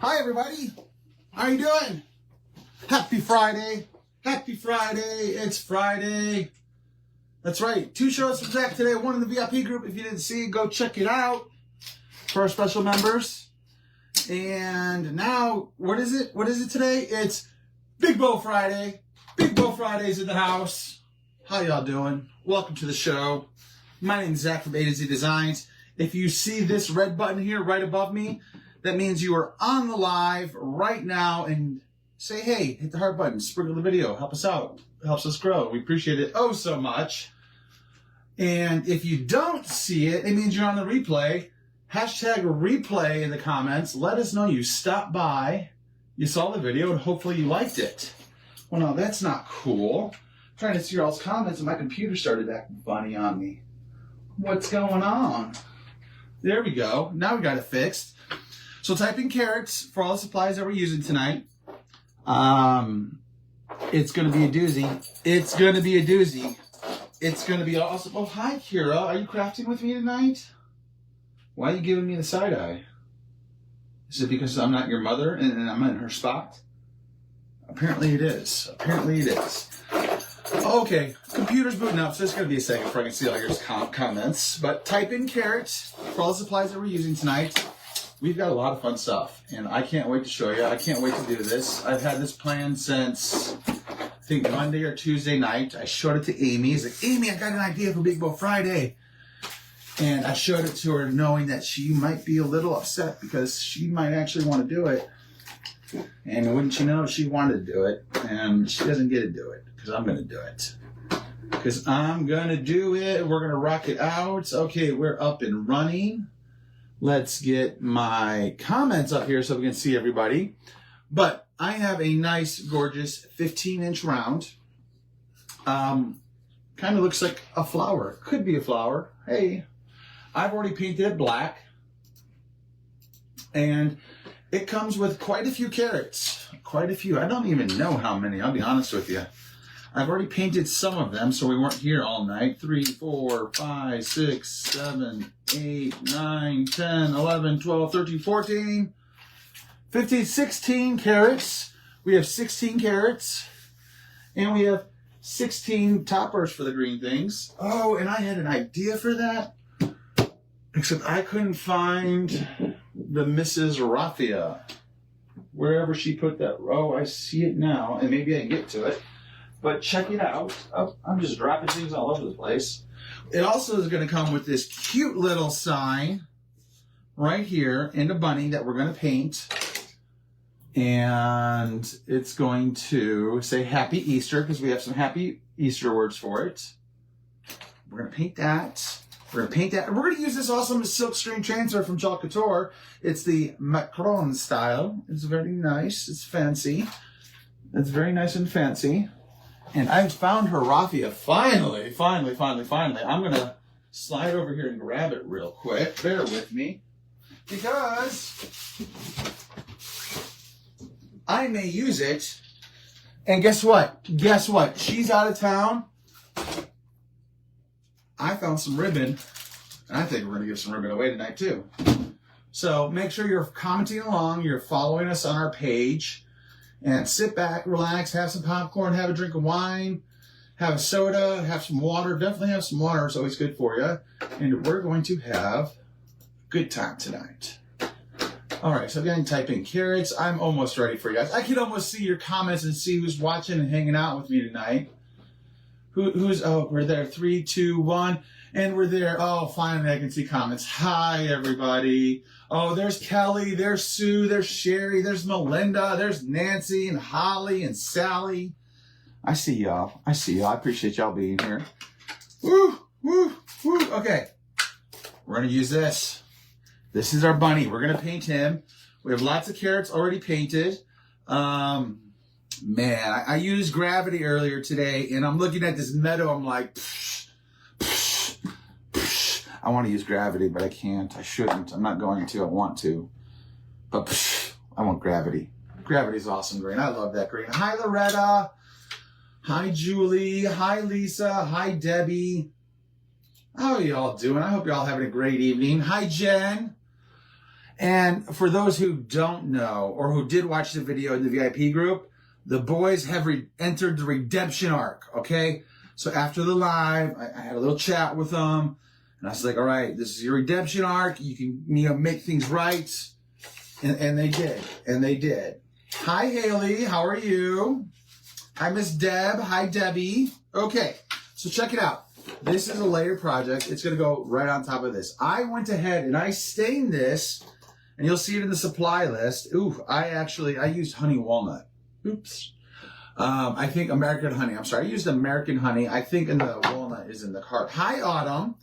Hi everybody, how you doing? Happy Friday, happy Friday, it's Friday. That's right, 2 shows from Zach today, one in the VIP group. If you didn't see it, go check it out for our special members. And now, what is it today? It's Big Bow Friday. Big Bow Friday's in the house. How y'all doing? Welcome to the show. My name is Zach from A to Z Designs. If you see this red button here right above me, that means you are on the live right now, and say, hey, hit the heart button, sprinkle the video, help us out, helps us grow. We appreciate it oh so much. And if you don't see it, it means you're on the replay. Hashtag replay in the comments. Let us know you stopped by, you saw the video, and hopefully you liked it. Well, no, that's not cool. I'm trying to see your all's comments, and my computer started acting funny on me. What's going on? There we go. Now we got it fixed. So type in carrots for all the supplies that we're using tonight. It's going to be a doozy. It's going to be a doozy. It's going to be awesome. Oh, hi, Kira. Are you crafting with me tonight? Why are you giving me the side eye? Is it because I'm not your mother and I'm in her spot? Apparently it is. Apparently it is. Okay, computer's booting up, so it's going to be a second before I can see all your comments. But type in carrots for all the supplies that we're using tonight. We've got a lot of fun stuff, and I can't wait to show you. I can't wait to do this. I've had this planned since, I think, Monday or Tuesday night. I showed it to Amy. He's like, Amy, I got an idea for Big Bow Friday. And I showed it to her knowing that she might be a little upset because she might actually want to do it. And wouldn't you know, she wanted to do it, and she doesn't get to do it because I'm going to do it. Because I'm going to do it. We're going to rock it out. Okay, we're up and running. Let's get my comments up here so we can see everybody. But I have a nice, gorgeous 15-inch round. Kind of looks like a flower. Could be a flower. Hey, I've already painted it black. And it comes with quite a few carrots. Quite a few. I don't even know how many, I'll be honest with you. I've already painted some of them, so we weren't here all night. 3, 4, 5, 6, 7, 8, 9, 10, 11, 12, 13, 14, 15, 16 carrots. We have 16 carrots. And we have 16 toppers for the green things. Oh, and I had an idea for that. Except I couldn't find the Mrs. Raffia. Wherever she put that. Oh, I see it now. And maybe I can get to it. But check it out. Oh, I'm just dropping things all over the place. It also is going to come with this cute little sign right here and a bunny that we're going to paint. And it's going to say Happy Easter because we have some Happy Easter words for it. We're going to paint that. We're going to paint that. And we're going to use this awesome silk screen transfer from Jacques Couture. It's the Macron style. It's very nice. It's fancy. It's very nice and fancy. And I found her raffia. Finally. I'm going to slide over here and grab it real quick. Bear with me. Because I may use it. And guess what? She's out of town. I found some ribbon. And I think we're going to give some ribbon away tonight too. So make sure you're commenting along. You're following us on our page. And sit back, relax, have some popcorn, have a drink of wine, have a soda, have some water. Definitely have some water. It's always good for you. And we're going to have a good time tonight. All right, so I'm going to type in carrots. I'm almost ready for you guys. I can almost see your comments and see who's watching and hanging out with me tonight. Oh, we're there. 3, 2, 1. And we're there. Oh, finally I can see comments. Hi, everybody. Oh, there's Kelly, there's Sue, there's Sherry, there's Melinda, there's Nancy and Holly and Sally. I see y'all. I appreciate y'all being here. Woo. Okay. We're going to use this. This is our bunny. We're going to paint him. We have lots of carrots already painted. Man, I used gravity earlier today, and I'm looking at this meadow. I'm like, I want to use gravity, but I can't. I shouldn't. I'm not going to. I want to. But I want gravity. Gravity's awesome green. I love that green. Hi, Loretta. Hi, Julie. Hi, Lisa. Hi, Debbie. How are y'all doing? I hope y'all having a great evening. Hi, Jen. And for those who don't know, or who did watch the video in the VIP group, the boys have entered the redemption arc, okay? So after the live, I had a little chat with them, and I was like, all right, this is your redemption arc. You can, make things right. And they did, and they did. Hi, Haley, how are you? Hi, Miss Deb. Hi, Debbie. Okay, so check it out. This is a layer project. It's going to go right on top of this. I went ahead and I stained this, and you'll see it in the supply list. Ooh, I used honey walnut. Oops. I think American honey. I'm sorry, I used American honey. I think the walnut is in the cart. Hi, Autumn.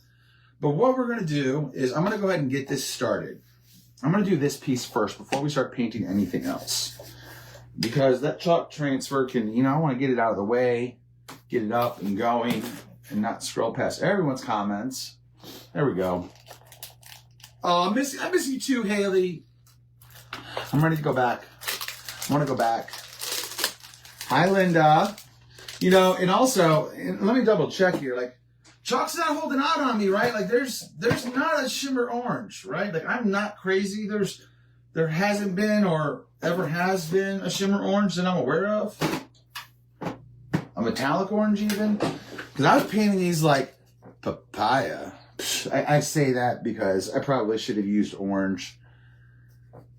But what we're going to do is I'm going to go ahead and get this started. I'm going to do this piece first before we start painting anything else. Because that chalk transfer can, I want to get it out of the way, get it up and going, and not scroll past everyone's comments. There we go. Oh, I miss you too, Haley. I'm ready to go back. I want to go back. Hi, Linda. And also, let me double check here. Like, chalk's not holding out on me, right? Like, there's not a shimmer orange, right? Like, I'm not crazy. There hasn't been or ever has been a shimmer orange that I'm aware of. A metallic orange even. Because I was painting these like papaya. I say that because I probably should have used orange.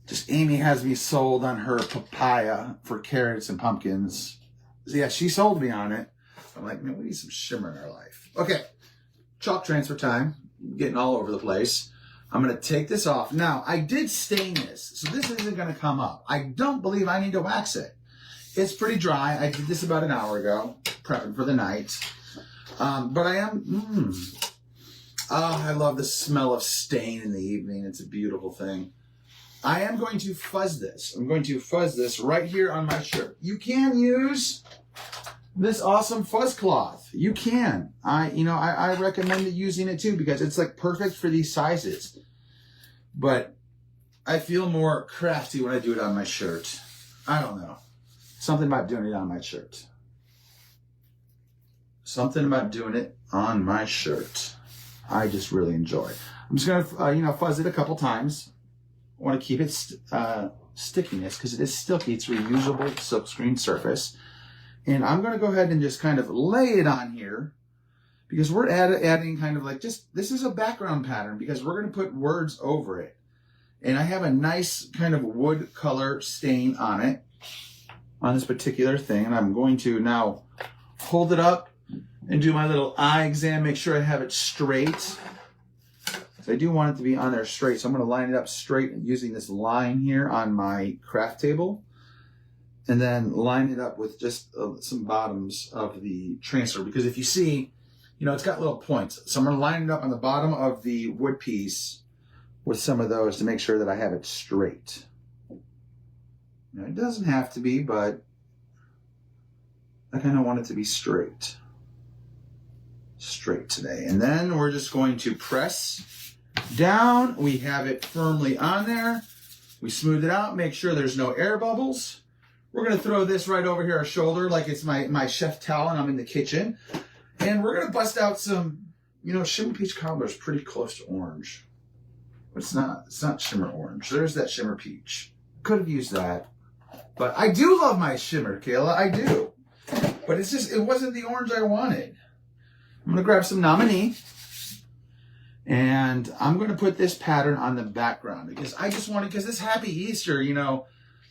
Just Amy has me sold on her papaya for carrots and pumpkins. Yeah, she sold me on it. I'm like, man, we need some shimmer in our life. Okay, chalk transfer time. Getting all over the place. I'm going to take this off. Now, I did stain this, so this isn't going to come up. I don't believe I need to wax it. It's pretty dry. I did this about an hour ago, prepping for the night. But I am, oh, I love the smell of stain in the evening. It's a beautiful thing. I am going to fuzz this. I'm going to fuzz this right here on my shirt. You can use this awesome fuzz cloth. You can. I recommend using it too because it's like perfect for these sizes. But I feel more crafty when I do it on my shirt. I don't know. Something about doing it on my shirt. Something about doing it on my shirt. I just really enjoy. I'm just gonna, fuzz it a couple times. I want to keep it stickiness because it is silky. It's reusable silkscreen surface. And I'm going to go ahead and just kind of lay it on here because we're adding kind of like just, this is a background pattern because we're going to put words over it. And I have a nice kind of wood color stain on it, on this particular thing. And I'm going to now hold it up and do my little eye exam, make sure I have it straight. So I do want it to be on there straight. So I'm going to line it up straight using this line here on my craft table. And then line it up with just some bottoms of the transfer. Because if you see, it's got little points. So I'm going to line it up on the bottom of the wood piece with some of those to make sure that I have it straight. Now, it doesn't have to be, but I kind of want it to be straight. Straight today. And then we're just going to press down. We have it firmly on there. We smooth it out, make sure there's no air bubbles. We're going to throw this right over here, our shoulder, like it's my chef towel and I'm in the kitchen. And we're going to bust out some, shimmer peach cobbler is pretty close to orange. But it's not shimmer orange. There's that shimmer peach. Could have used that. But I do love my shimmer, Kayla. I do. But it wasn't the orange I wanted. I'm going to grab some nominee. And I'm going to put this pattern on the background because I just wanted, because this Happy Easter,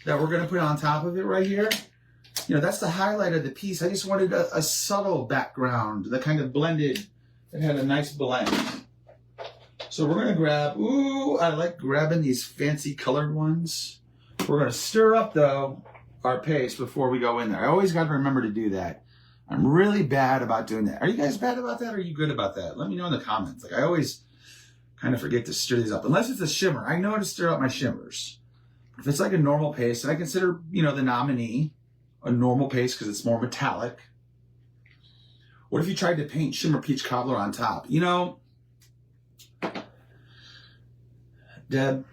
that we're going to put on top of it right here, that's the highlight of the piece. I just wanted a subtle background that kind of blended, that had a nice blend. So we're going to grab, I like grabbing these fancy colored ones. We're going to stir up, though, our paste before we go in there. I always got to remember to do that. I'm really bad about doing that. Are you guys bad about that or are you good about that? Let me know in the comments. Like, I always kind of forget to stir these up. Unless it's a shimmer. I know how to stir up my shimmers. If it's like a normal paste, and I consider, the nominee a normal paste because it's more metallic. What if you tried to paint shimmer peach cobbler on top? Deb,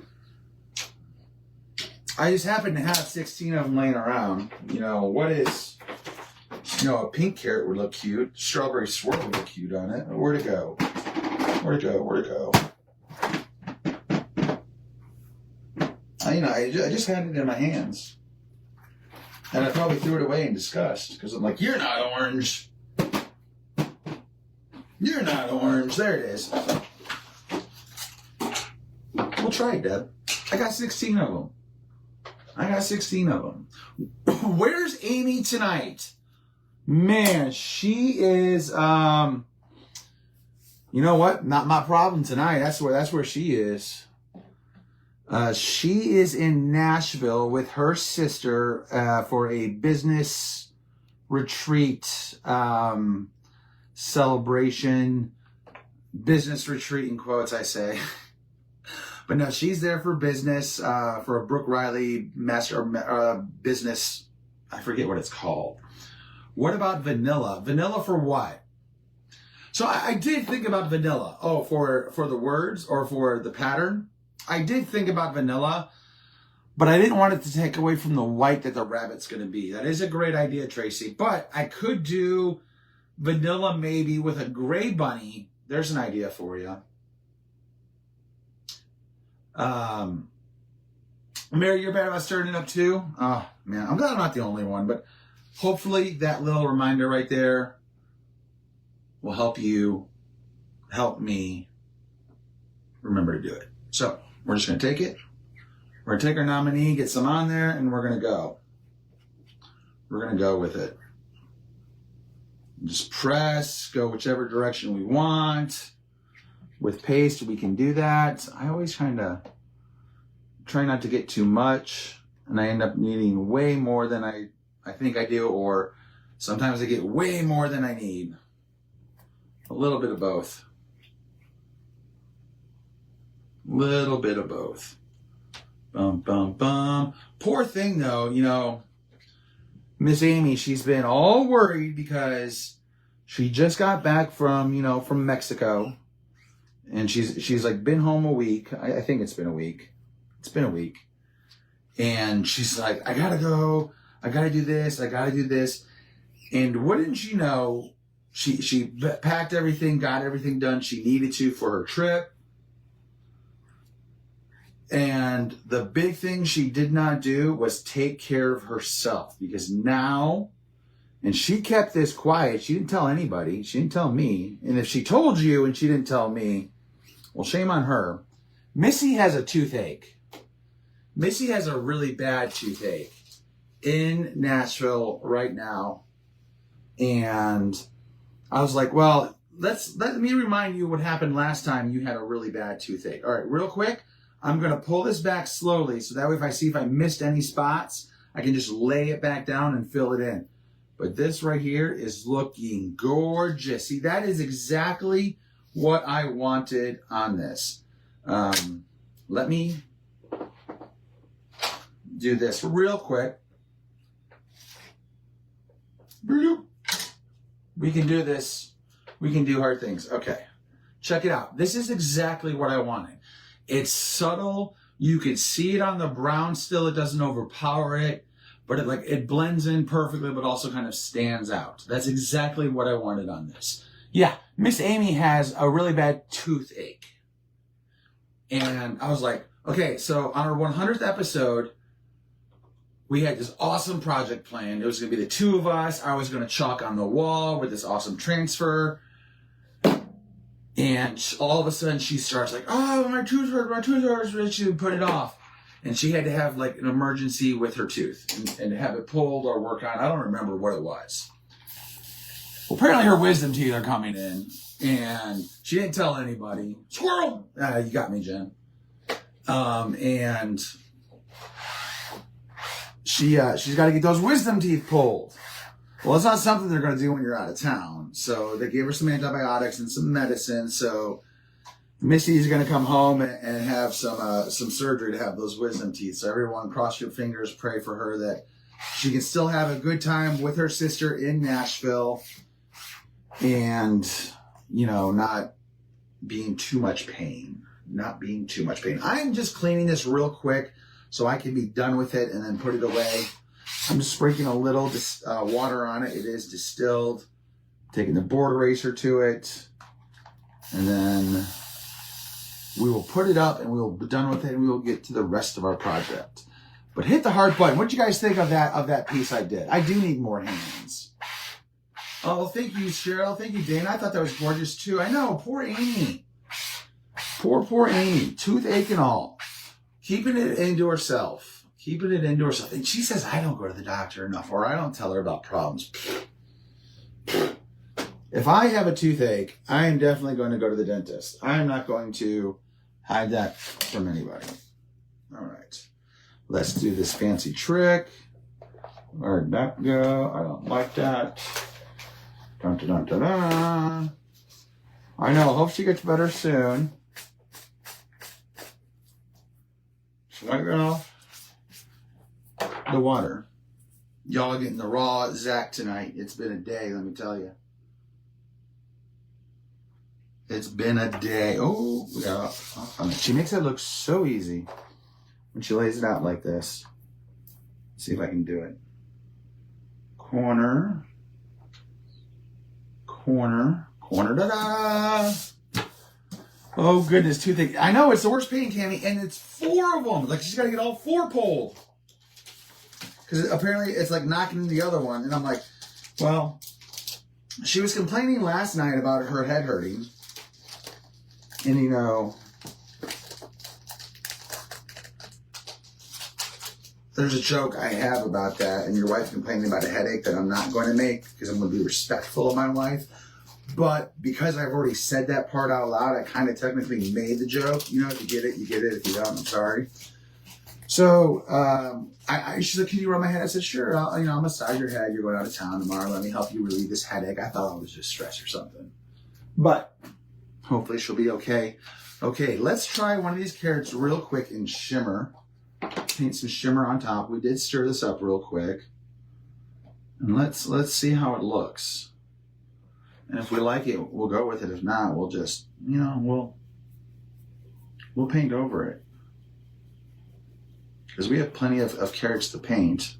I just happen to have 16 of them laying around. What is, a pink carrot would look cute. Strawberry swirl would look cute on it. Where'd it go? Where'd it go? Where'd it go? I just had it in my hands. And I probably threw it away in disgust because I'm like, you're not orange. You're not orange. There it is. We'll try it, Deb. I got 16 of them. Where's Amy tonight? Man, she is, you know what? Not my problem tonight. That's where she is. She is in Nashville with her sister for a business retreat celebration. Business retreat in quotes, I say. But no, she's there for business, for a Brooke Riley master business. I forget what it's called. What about vanilla? Vanilla for what? So I did think about vanilla. Oh, for the words or for the pattern? I did think about vanilla, but I didn't want it to take away from the white that the rabbit's going to be. That is a great idea, Tracy. But I could do vanilla maybe with a gray bunny. There's an idea for you. Mary, you're bad about stirring it up too? Oh, man. I'm glad I'm not the only one, but hopefully that little reminder right there will help me remember to do it. So we're just going to take it. We're going to take our nominee, get some on there, and we're going to go. We're going to go with it. Just press, go whichever direction we want. With paste, we can do that. I always kind of try not to get too much, and I end up needing way more than I think I do, or sometimes I get way more than I need. A little bit of both. Little bit of both. Bum, bum, bum. Poor thing, though, you know, Miss Amy, she's been all worried because she just got back from, from Mexico. And she's like been home a week. I think it's been a week. It's been a week. And she's like, I gotta go. I gotta do this. I gotta do this. And wouldn't you know, she packed everything, got everything done she needed to for her trip. And the big thing she did not do was take care of herself, because now, and she kept this quiet. She didn't tell anybody. She didn't tell me. And if she told you and she didn't tell me, well, shame on her. Missy has a toothache. Missy has a really bad toothache in Nashville right now. And I was like, well, let me remind you what happened last time you had a really bad toothache. All right, real quick. I'm going to pull this back slowly so that way if I missed any spots, I can just lay it back down and fill it in. But this right here is looking gorgeous. See, that is exactly what I wanted on this. Let me do this real quick. We can do this. We can do hard things. Okay. Check it out. This is exactly what I wanted. It's subtle. You can see it on the brown still. It doesn't overpower it, but it blends in perfectly, but also kind of stands out. That's exactly what I wanted on this. Yeah, Miss Amy has a really bad toothache. And I was like, okay, so on our 100th episode, we had this awesome project planned. It was going to be the two of us. I was going to chalk on the wall with this awesome transfer. And all of a sudden she starts like, oh, my tooth hurts. She would put it off. And she had to have like an emergency with her tooth and have it pulled or work on. I don't remember what it was. Well, apparently her wisdom teeth are coming in. And she didn't tell anybody. Squirrel! You got me, Jen. And she's got to get those wisdom teeth pulled. Well, it's not something they're going to do when you're out of town. So they gave her some antibiotics and some medicine. So Missy's going to come home and have some surgery to have those wisdom teeth. So everyone, cross your fingers, pray for her that she can still have a good time with her sister in Nashville and, not being too much pain. Not being too much pain. I'm just cleaning this real quick so I can be done with it and then put it away. I'm just sprinkling a little water on it. It is distilled. Taking the board eraser to it. And then We will put it up and we will be done with it and we will get to the rest of our project. But hit the heart button. What did you guys think of that piece I did? I do need more hands. Oh, thank you, Cheryl. Thank you, Dana. I thought that was gorgeous too. I know, poor Amy. Poor Amy. Toothache and all. Keeping it into herself. And she says, I don't go to the doctor enough, or I don't tell her about problems. If I have a toothache, I am definitely going to go to the dentist. I am not going to hide that from anybody. All right. Let's do this fancy trick. Where'd that go? I don't like that. Dun, dun, dun, dun, dun. I know. Hope she gets better soon. Wipe off the water. Y'all getting the raw Zach tonight. It's been a day, let me tell you. It's been a day. Oh, yeah. She makes it look so easy when she lays it out like this. Let's see if I can do it. Corner, da-da! Oh, goodness, toothache. I know, it's the worst pain, Tammy, and it's 4 of them. Like, she's got to get all 4 pulled. Because apparently it's like knocking the other one. And I'm like, well, she was complaining last night about her head hurting. And, you know, there's a joke I have about that. And your wife complaining about a headache that I'm not going to make because I'm going to be respectful of my wife. But because I've already said that part out loud, I kind of technically made the joke. You know, if you get it, you get it. If you don't, I'm sorry. So she said, can you rub my head? I said, sure. I'll massage your head. You're going out of town tomorrow. Let me help you relieve this headache. I thought it was just stress or something. But hopefully she'll be okay. Okay, let's try one of these carrots real quick in shimmer. Paint some shimmer on top. We did stir this up real quick. And let's see how it looks. And if we like it, we'll go with it. If not, we'll just, you know, we'll paint over it. Because we have plenty of carrots to paint.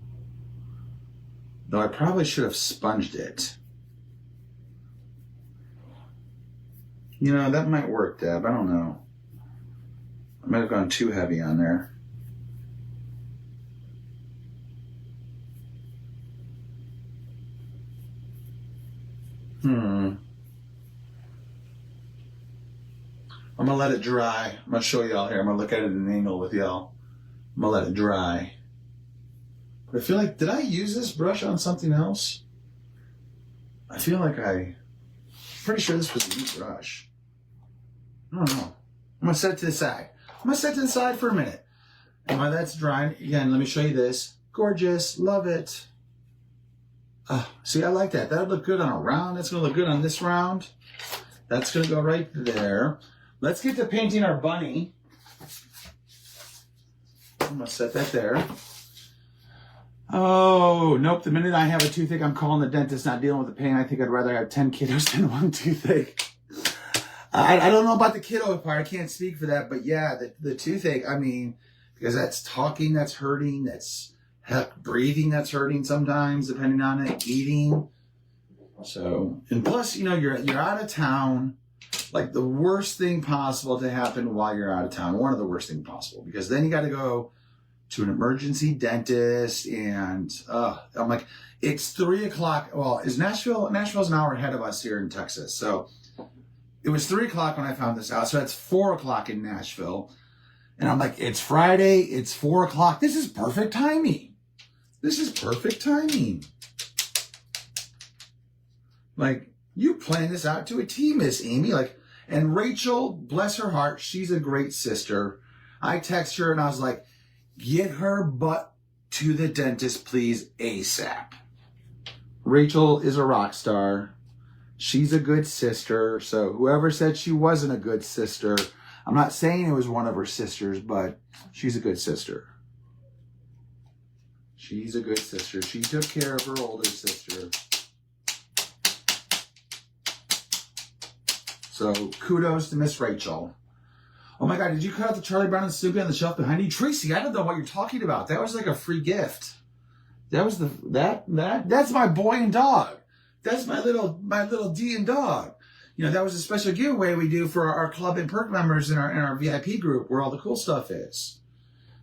Though I probably should have sponged it. You know, that might work, Deb. I don't know. I might have gone too heavy on there. I'm going to let it dry. I'm going to show y'all here. I'm going to look at it at an angle with y'all. I'm going to let it dry. But I feel like, did I use this brush on something else? I feel like pretty sure this was a new brush. I don't know. I'm going to set it to the side. I'm going to set it to the side for a minute. And while that's drying, again, let me show you this. Gorgeous. Love it. See, I like that. That would look good on a round. That's going to look good on this round. That's going to go right there. Let's get to painting our bunny. I'm going to set that there. Oh, nope. The minute I have a toothache, I'm calling the dentist, not dealing with the pain. I think I'd rather have 10 kiddos than 1 toothache. I don't know about the kiddo part. I can't speak for that. But yeah, the toothache, I mean, because that's talking that's hurting. That's breathing that's hurting sometimes, depending on it. Eating. So, and plus, you know, you're out of town. Like the worst thing possible to happen while you're out of town. One of the worst things possible. Because then you got to go to an emergency dentist. And I'm like, it's 3 o'clock. Well, Nashville's an hour ahead of us here in Texas. So it was 3 o'clock when I found this out. So that's 4 o'clock in Nashville. And I'm like, it's Friday. It's 4 o'clock. This is perfect timing. This is perfect timing. Like, you planned this out to a T, Miss Amy. Like, and Rachel, bless her heart, she's a great sister. I text her and I was like, get her butt to the dentist, please, ASAP. Rachel is a rock star. She's a good sister. So whoever said she wasn't a good sister, I'm not saying it was one of her sisters, but she's a good sister. She's a good sister. She took care of her older sister. So kudos to Miss Rachel. Oh my God, did you cut out the Charlie Brown and Snoopy on the shelf behind you? Tracy, I don't know what you're talking about. That was like a free gift. That was that's my boy and dog. That's my little D and dog. You know, that was a special giveaway we do for our club and perk members in our VIP group where all the cool stuff is.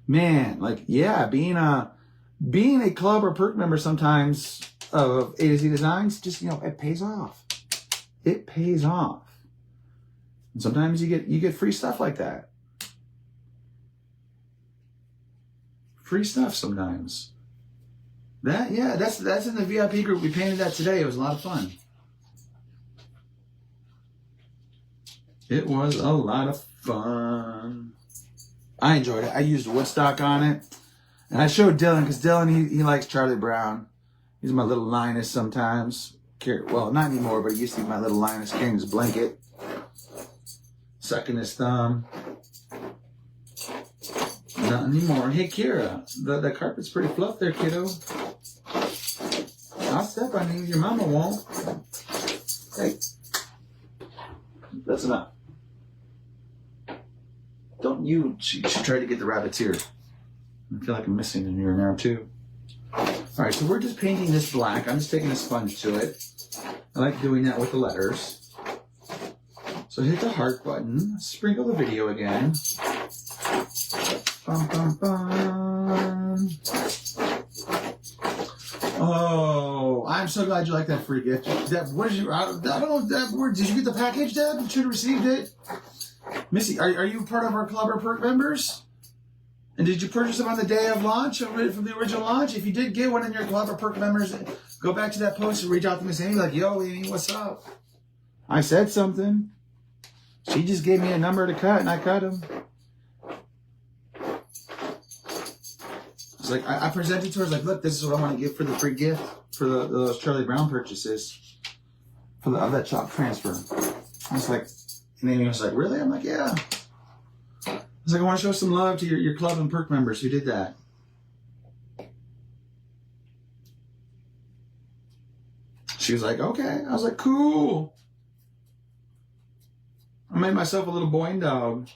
Man, like, yeah, being a club or perk member sometimes of A to Z Designs, just, you know, it pays off. It pays off. And sometimes you get free stuff like that. Free stuff sometimes. That's in the VIP group. We painted that today. It was a lot of fun. It was a lot of fun. I enjoyed it. I used Woodstock on it. And I showed Dylan, because Dylan, he likes Charlie Brown. He's my little Linus sometimes. Well, not anymore, but he used to be my little Linus, carrying his blanket, sucking his thumb. Not anymore. Hey, Kira, the carpet's pretty fluff there, kiddo. I'll step on you. Your mama won't. Hey. That's enough. Don't you... She tried to get the rabbit's ear. I feel like I'm missing an ear now, too. Alright, so we're just painting this black. I'm just taking a sponge to it. I like doing that with the letters. So hit the heart button. Sprinkle the video again. Bum, bum, bum. Oh, I'm so glad you like that free gift. Deb, what did you... I don't know, Deb, did you get the package, Deb? You should have received it. Missy, are you part of our club or perk members? And did you purchase them on the day of launch, from the original launch? If you did get one in your club or perk members, go back to that post and reach out to Miss Amy like, yo, Amy, what's up? I said something. She just gave me a number to cut, and I cut them. It's like, I presented to her, like, look, this is what I want to give for the free gift for those Charlie Brown purchases for of that shop transfer. I was like, and Amy was like, really? I'm like, yeah. I was like, I want to show some love to your club and perk members who did that. She was like, okay. I was like, cool. I made myself a little boing dog.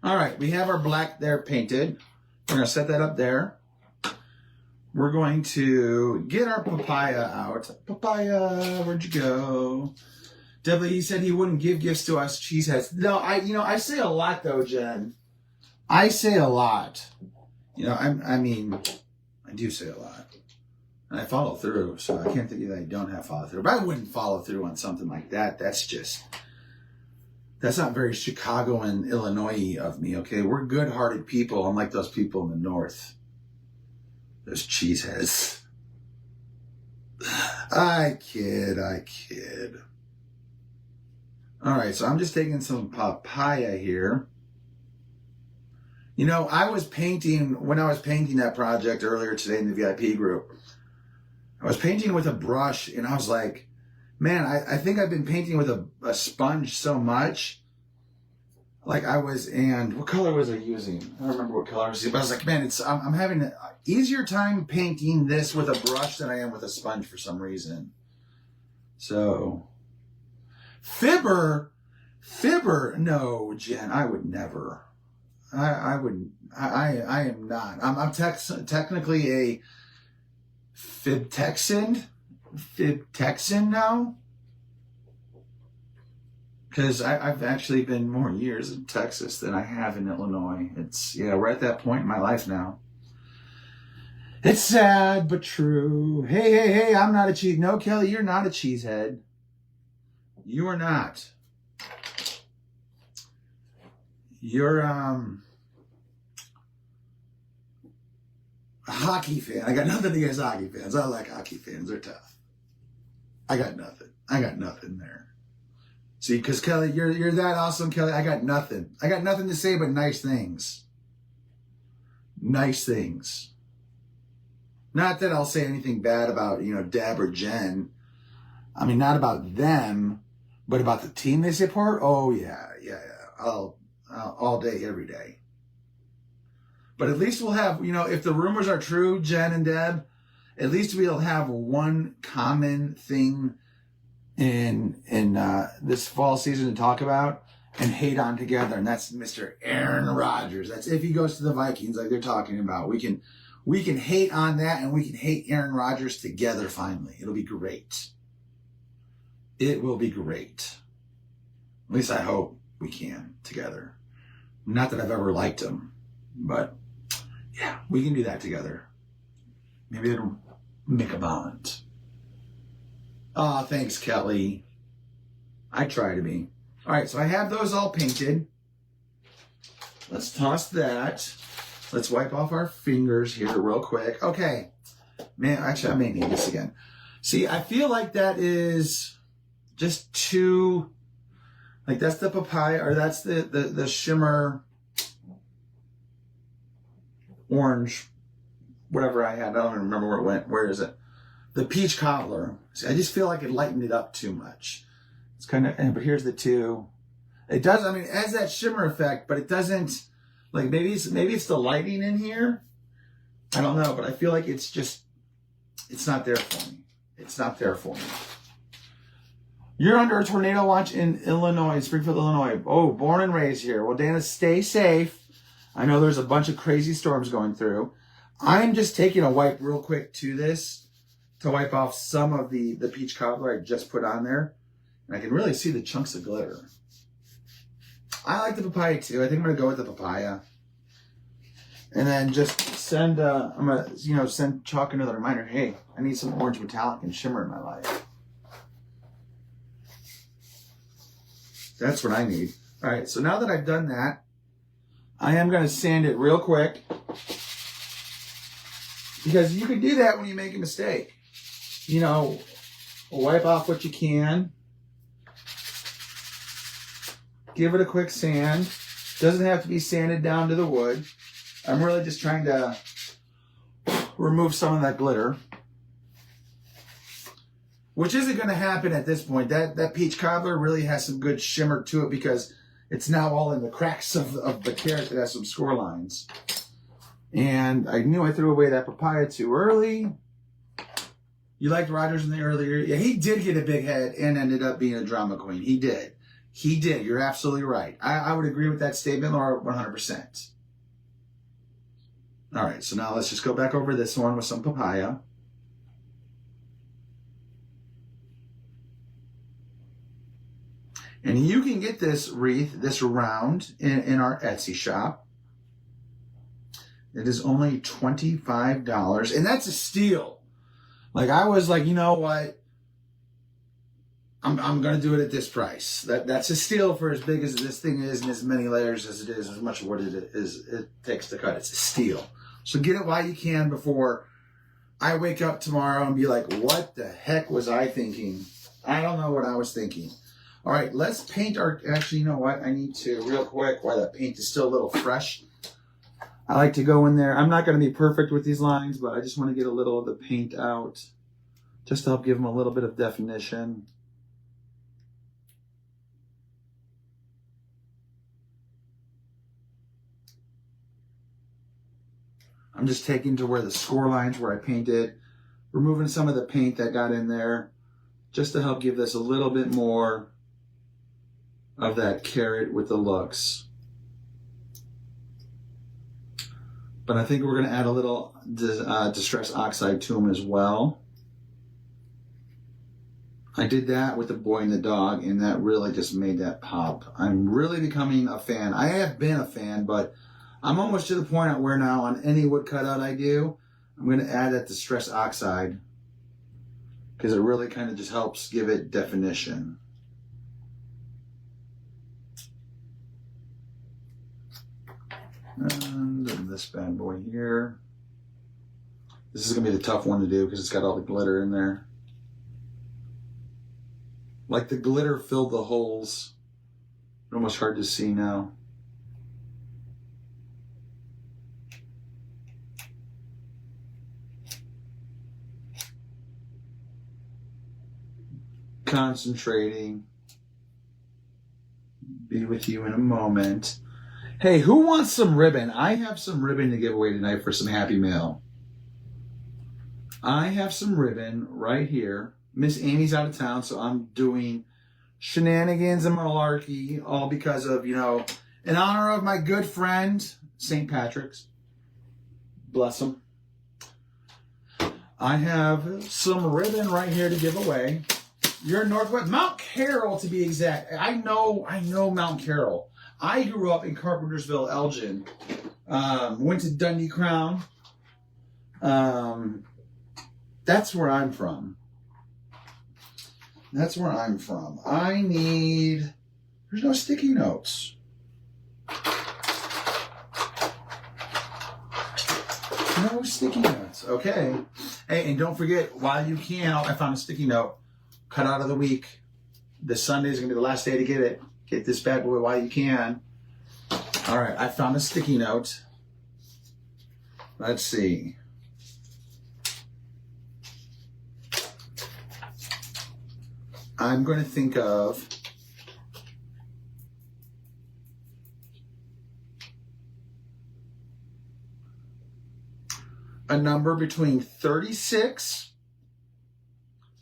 All right, we have our black there painted. We're going to set that up there. We're going to get our papaya out. Papaya, where'd you go? Definitely, he said he wouldn't give gifts to us cheeseheads. No, I say a lot though, Jen. I say a lot. You know, I mean, I do say a lot. And I follow through, so I can't think that I don't have follow through. But I wouldn't follow through on something like that. That's not very Chicago and Illinois of me, okay? We're good-hearted people, unlike those people in the North. Those cheeseheads. I kid. All right, so I'm just taking some papaya here. You know, when I was painting that project earlier today in the VIP group, I was painting with a brush, and I was like, man, I think I've been painting with a sponge so much. Like what color was I using? I don't remember what color I was using, but I was like, man, I'm having an easier time painting this with a brush than I am with a sponge for some reason. So, Fibber, no, Jen, I would never. I wouldn't. I am not. I'm technically a Fib Texan now. Because I've actually been more years in Texas than I have in Illinois. We're at that point in my life now. It's sad, but true. Hey, I'm not a cheese. No, Kelly, you're not a cheesehead. You are not. You're a hockey fan. I got nothing against hockey fans. I like hockey fans. They're tough. I got nothing there. See, because Kelly, you're that awesome, Kelly. I got nothing. I got nothing to say but nice things. Nice things. Not that I'll say anything bad about, Deb or Jen. I mean, not about them, but about the team they support. Oh, yeah. I'll all day, every day. But at least we'll have, if the rumors are true, Jen and Deb, at least we'll have one common thing in this fall season to talk about and hate on together, and that's Mr. Aaron Rodgers. That's if he goes to the Vikings like they're talking about. We can hate on that, and we can hate Aaron Rodgers together finally. It'll be great. It will be great. At least I hope we can together. Not that I've ever liked him, but yeah, we can do that together. Maybe it'll make a bond. Oh, thanks, Kelly. I try to be. All right, so I have those all painted. Let's toss that. Let's wipe off our fingers here real quick. Okay. Man, actually, I may need this again. See, I feel like that is just too, like that's the papaya, or that's the shimmer orange, whatever I had. I don't even remember where it went. Where is it? The peach cobbler. See, I just feel like it lightened it up too much. It's kind of, but here's the two. It does, I mean, it has that shimmer effect, but it doesn't, like maybe it's the lighting in here. I don't know, but I feel like it's just, it's not there for me. It's not there for me. You're under a tornado watch in Illinois, Springfield, Illinois. Oh, born and raised here. Well, Dana, stay safe. I know there's a bunch of crazy storms going through. I'm just taking a wipe real quick to this to wipe off some of the peach cobbler I just put on there. And I can really see the chunks of glitter. I like the papaya too. I think I'm going to go with the papaya. And then just send, I'm going to, send Chalk another reminder. Hey, I need some orange metallic and shimmer in my life. That's what I need. All right, so now that I've done that, I am going to sand it real quick. Because you can do that when you make a mistake. Wipe off what you can. Give it a quick sand. Doesn't have to be sanded down to the wood. I'm really just trying to remove some of that glitter. Which isn't going to happen at this point. That peach cobbler really has some good shimmer to it because it's now all in the cracks of the carrot that has some score lines. And I knew I threw away that papaya too early. You liked Rogers in the earlier. Yeah, he did get a big head and ended up being a drama queen. He did. He did. You're absolutely right. I would agree with that statement, Laura, 100%. All right, so now let's just go back over this one with some papaya. And you can get this wreath, this round, in our Etsy shop. It is only $25, and that's a steal. Like, I was like, you know what? I'm going to do it at this price. That's a steal for as big as this thing is and as many layers as it is, as much wood it takes to cut. It's a steal. So get it while you can before I wake up tomorrow and be like, what the heck was I thinking? I don't know what I was thinking. All right, let's paint our, actually, you know what? I need to, real quick, while that paint is still a little fresh, I like to go in there. I'm not going to be perfect with these lines, but I just want to get a little of the paint out just to help give them a little bit of definition. I'm just taking to where the score lines where I painted, removing some of the paint that got in there, just to help give this a little bit more of that carrot with the looks. But I think we're going to add a little Distress Oxide to them as well. I did that with the boy and the dog, and that really just made that pop. I'm really becoming a fan. I have been a fan, but I'm almost to the point where now on any wood cutout I do, I'm going to add that Distress Oxide because it really kind of just helps give it definition. And then this bad boy here. This is going to be the tough one to do because it's got all the glitter in there. Like the glitter filled the holes. Almost hard to see now. Concentrating. Be with you in a moment. Hey, who wants some ribbon? I have some ribbon to give away tonight for some Happy Mail. I have some ribbon right here. Miss Amy's out of town, so I'm doing shenanigans and malarkey, all because of, in honor of my good friend, St. Patrick's. Bless him. I have some ribbon right here to give away. You're Northwest. Mount Carroll, to be exact. I know Mount Carroll. I grew up in Carpentersville, Elgin. Went to Dundee Crown. That's where I'm from. That's where I'm from. I need... There's no sticky notes. No sticky notes. Okay. Hey, and don't forget, while you can, I found a sticky note. Cut out of the week. This Sunday is going to be the last day to get it. Get this bad boy while you can. All right. I found a sticky note. Let's see. I'm going to think of a number between 36.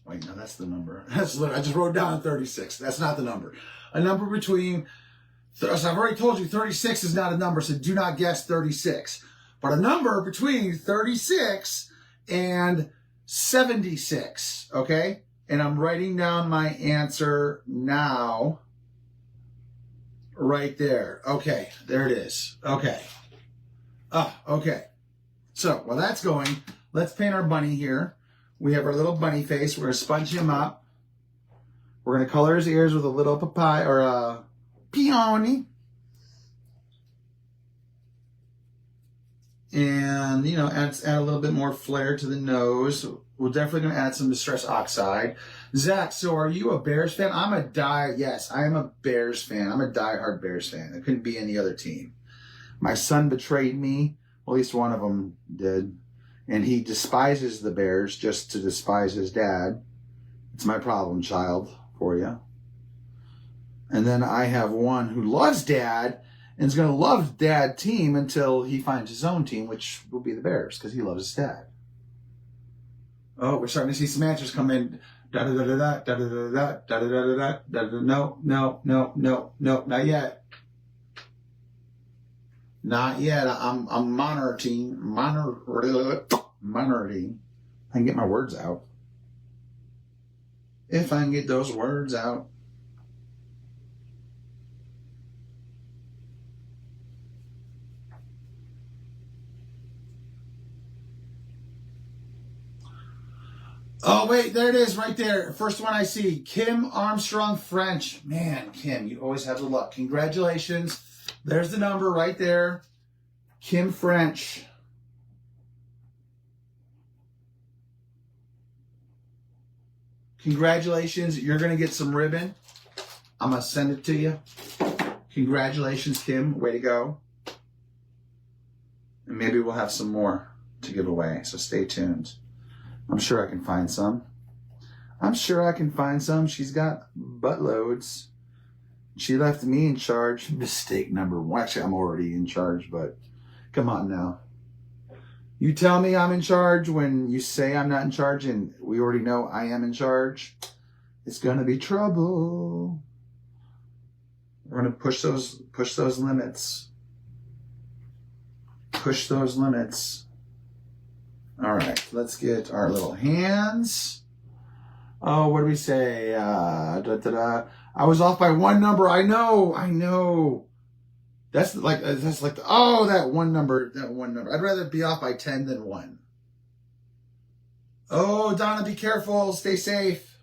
Wait, no, that's the number. I just wrote down 36. That's not the number. A number between, so I've already told you 36 is not a number, so do not guess 36. But a number between 36 and 76, okay? And I'm writing down my answer now. Right there. Okay, there it is. Okay. Okay. So, while that's going, let's paint our bunny here. We have our little bunny face. We're going to sponge him up. We're going to color his ears with a little papaya or a peony. And, you know, add a little bit more flair to the nose. We're definitely going to add some Distress Oxide. Zach, so are you a Bears fan? Yes, I am a Bears fan. I'm a diehard Bears fan. It couldn't be any other team. My son betrayed me. Well, at least one of them did. And he despises the Bears just to despise his dad. It's my problem child for you. And then I have one who loves dad and is going to love dad team until he finds his own team, which will be the Bears because he loves his dad. Oh, we're starting to see some answers come in. Da da da da da da da da da da da da da. No, not yet. Not yet. I'm monitoring. I can get my words out. If I can get those words out. Oh, wait, there it is right there. First one I see. Kim Armstrong French. Man, Kim, you always have the luck. Congratulations. There's the number right there. Kim French. Congratulations. You're going to get some ribbon. I'm going to send it to you. Congratulations, Kim. Way to go. And maybe we'll have some more to give away, so stay tuned. I'm sure I can find some. She's got buttloads. She left me in charge. Mistake number one. Actually, I'm already in charge, but come on now. You tell me I'm in charge when you say I'm not in charge, and we already know I am in charge. It's going to be trouble. We're going to push those limits. Push those limits. All right, let's get our little hands. Oh, what do we say? I was off by one number. I know. That's like that one number. I'd rather be off by 10 than 1. Oh, Donna, be careful. Stay safe.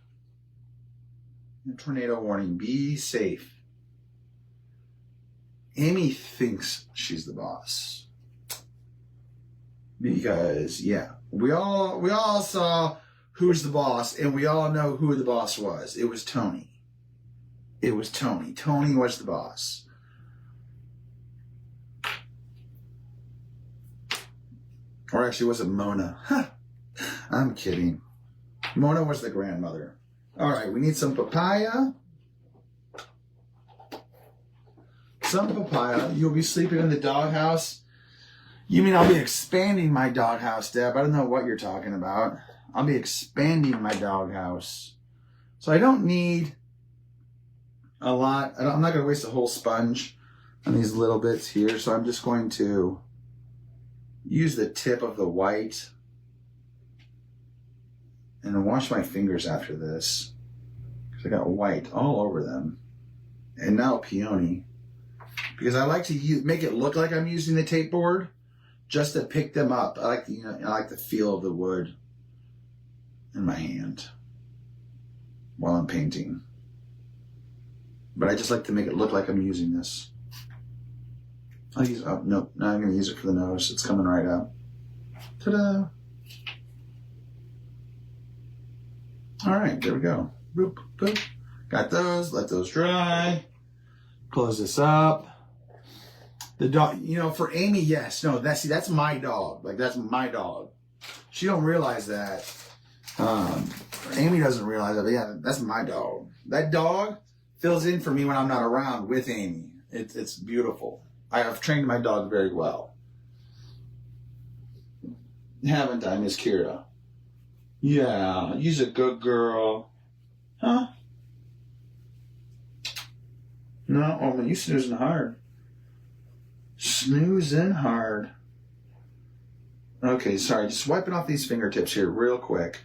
Tornado warning. Be safe. Amy thinks she's the boss. Because, yeah, we all saw Who's the Boss, and we all know who the boss was. It was Tony. Tony was the boss. Or actually, was it Mona? Huh. I'm kidding. Mona was the grandmother. All right, we need some papaya. You'll be sleeping in the doghouse. You mean I'll be expanding my doghouse, Deb? I don't know what you're talking about. I'll be expanding my doghouse. So I don't need a lot. I'm not going to waste a whole sponge on these little bits here. So I'm just going to use the tip of the white and wash my fingers after this. I got white all over them. And now peony. Because I like to make it look like I'm using the tape board just to pick them up. I like the feel of the wood in my hand while I'm painting. But I just like to make it look like I'm using this. I'll use, oh, nope, now I'm going to use it for the nose. It's coming right out. Ta-da! All right, there we go. Boop, boop. Got those, let those dry. Close this up. The dog, for Amy, yes. No, that's my dog. Like, that's my dog. She don't realize that. Amy doesn't realize that, but yeah, that's my dog. That dog fills in for me when I'm not around with Amy. It's beautiful. I have trained my dog very well. Haven't I, Miss Kira? Yeah, you're a good girl. Huh? No, oh man, you snoozing hard. Snoozing hard. Okay, sorry, just wiping off these fingertips here real quick.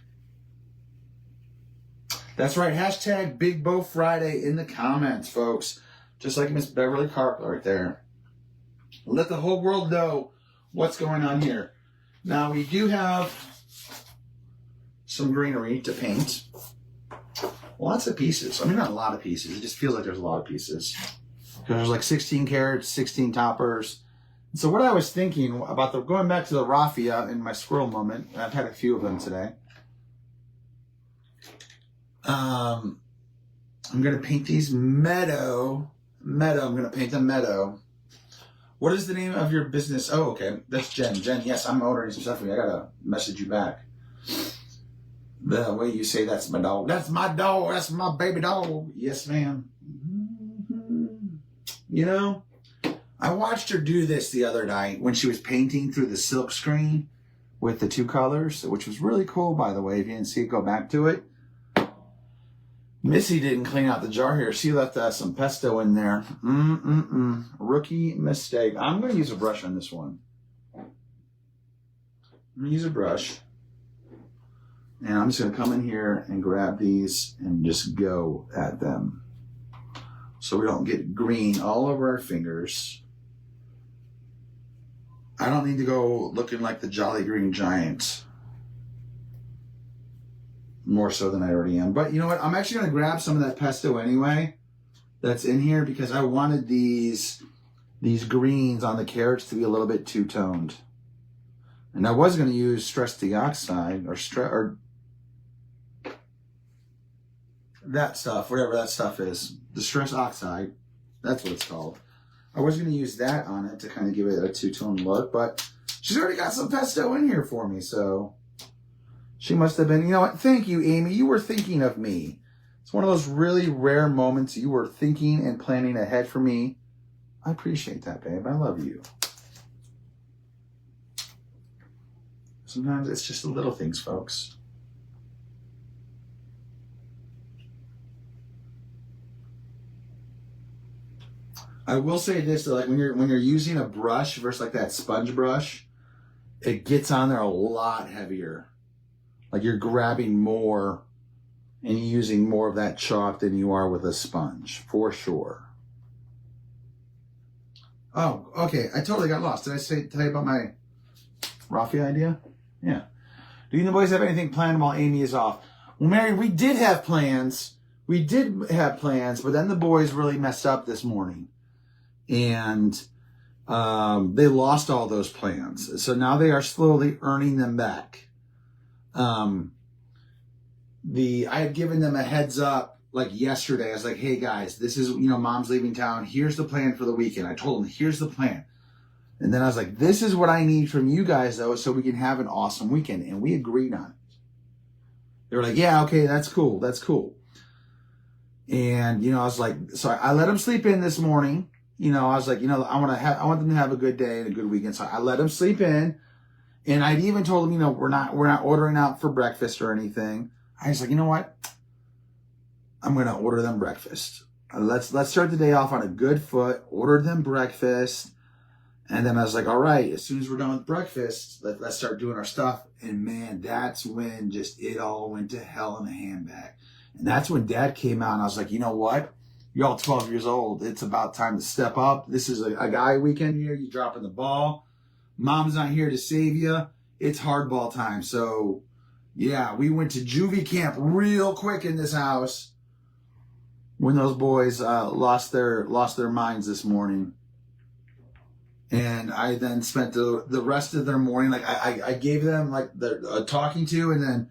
That's right, hashtag Big Bow Friday in the comments, folks. Just like Miss Beverly Carpenter right there. Let the whole world know what's going on here. Now, we do have some greenery to paint. Lots of pieces. I mean, not a lot of pieces. It just feels like there's a lot of pieces. There's like 16 carats, 16 toppers. And so what I was thinking about going back to the raffia in my squirrel moment, and I've had a few of them today. I'm going to paint these meadow. I'm going to paint a meadow. What is the name of your business? Oh, okay. That's Jen. Jen, yes, I'm ordering some stuff for you. I got to message you back. The way you say that's my dog. That's my dog. That's my baby dog. Yes, ma'am. Mm-hmm. I watched her do this the other night when she was painting through the silk screen with the two colors, which was really cool, by the way. If you didn't see it, go back to it. Missy didn't clean out the jar here. She left some pesto in there. Rookie mistake. I'm going to use a brush on this one. I'm going to use a brush. And I'm just going to come in here and grab these and just go at them. So we don't get green all over our fingers. I don't need to go looking like the Jolly Green Giant. More so than I already am. But you know what? I'm actually going to grab some of that pesto anyway that's in here because I wanted these greens on the carrots to be a little bit two-toned. And I was going to use stress dioxide or that stuff, whatever that stuff is. The stress oxide, that's what it's called. I was going to use that on it to kind of give it a two-tone look, but she's already got some pesto in here for me, so she must have been, you know what? Thank you, Amy. You were thinking of me. It's one of those really rare moments you were thinking and planning ahead for me. I appreciate that, babe. I love you. Sometimes it's just the little things, folks. I will say this, though, like when you're using a brush versus like that sponge brush, it gets on there a lot heavier. Like you're grabbing more and using more of that chalk than you are with a sponge, for sure. Oh, okay. I totally got lost. Did I tell you about my raffia idea? Yeah. Do you and the boys have anything planned while Amy is off? Well, Mary, we did have plans. But then the boys really messed up this morning. And they lost all those plans. So now they are slowly earning them back. I had given them a heads up like yesterday. I was like, hey guys, this is, mom's leaving town. Here's the plan for the weekend. I told them, here's the plan. And then I was like, this is what I need from you guys though, so we can have an awesome weekend. And we agreed on it. They were like, yeah, okay, that's cool. That's cool. And, I was like, so I let them sleep in this morning. I was like, I want them to have a good day and a good weekend. So I let them sleep in. And I'd even told them, we're not ordering out for breakfast or anything. I was like, you know what? I'm going to order them breakfast. Let's start the day off on a good foot. Order them breakfast. And then I was like, all right, as soon as we're done with breakfast, let's start doing our stuff. And man, that's when just it all went to hell in a handbag. And that's when Dad came out, and I was like, you know what? You're all 12 years old. It's about time to step up. This is a guy weekend here. You're dropping the ball. Mom's not here to save you. It's hardball time. So, yeah, we went to juvie camp real quick in this house when those boys lost their minds this morning. And I then spent the rest of their morning, like I gave them like the talking to, and then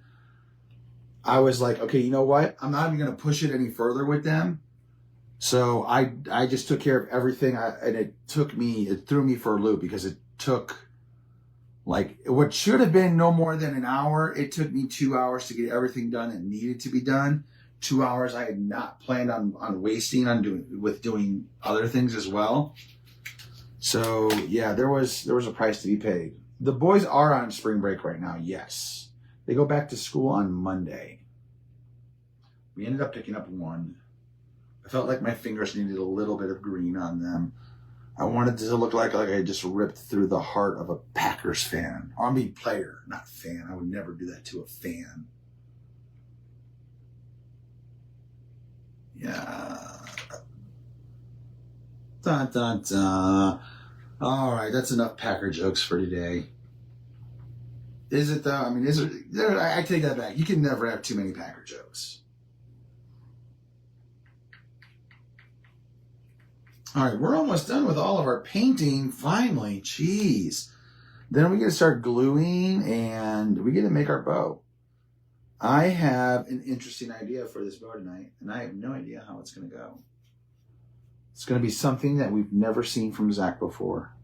I was like, okay, you know what? I'm not even going to push it any further with them. So I just took care of everything, and it threw me for a loop, because it took, like, what should have been no more than an hour, it took me 2 hours to get everything done that needed to be done. 2 hours I had not planned on wasting doing other things as well. So yeah, there was a price to be paid. The boys are on spring break right now, yes. They go back to school on Monday. We ended up picking up one. I felt like my fingers needed a little bit of green on them. I wanted it to look like I just ripped through the heart of a Packers fan. I mean, player, not fan. I would never do that to a fan. Yeah. Dun, dun, dun. All right, that's enough Packer jokes for today. Is it, though? I mean, is it? I take that back. You can never have too many Packer jokes. All right, we're almost done with all of our painting, finally. Jeez. Then we get to start gluing, and we get to make our bow. I have an interesting idea for this bow tonight, and I have no idea how it's going to go. It's going to be something that we've never seen from Zach before.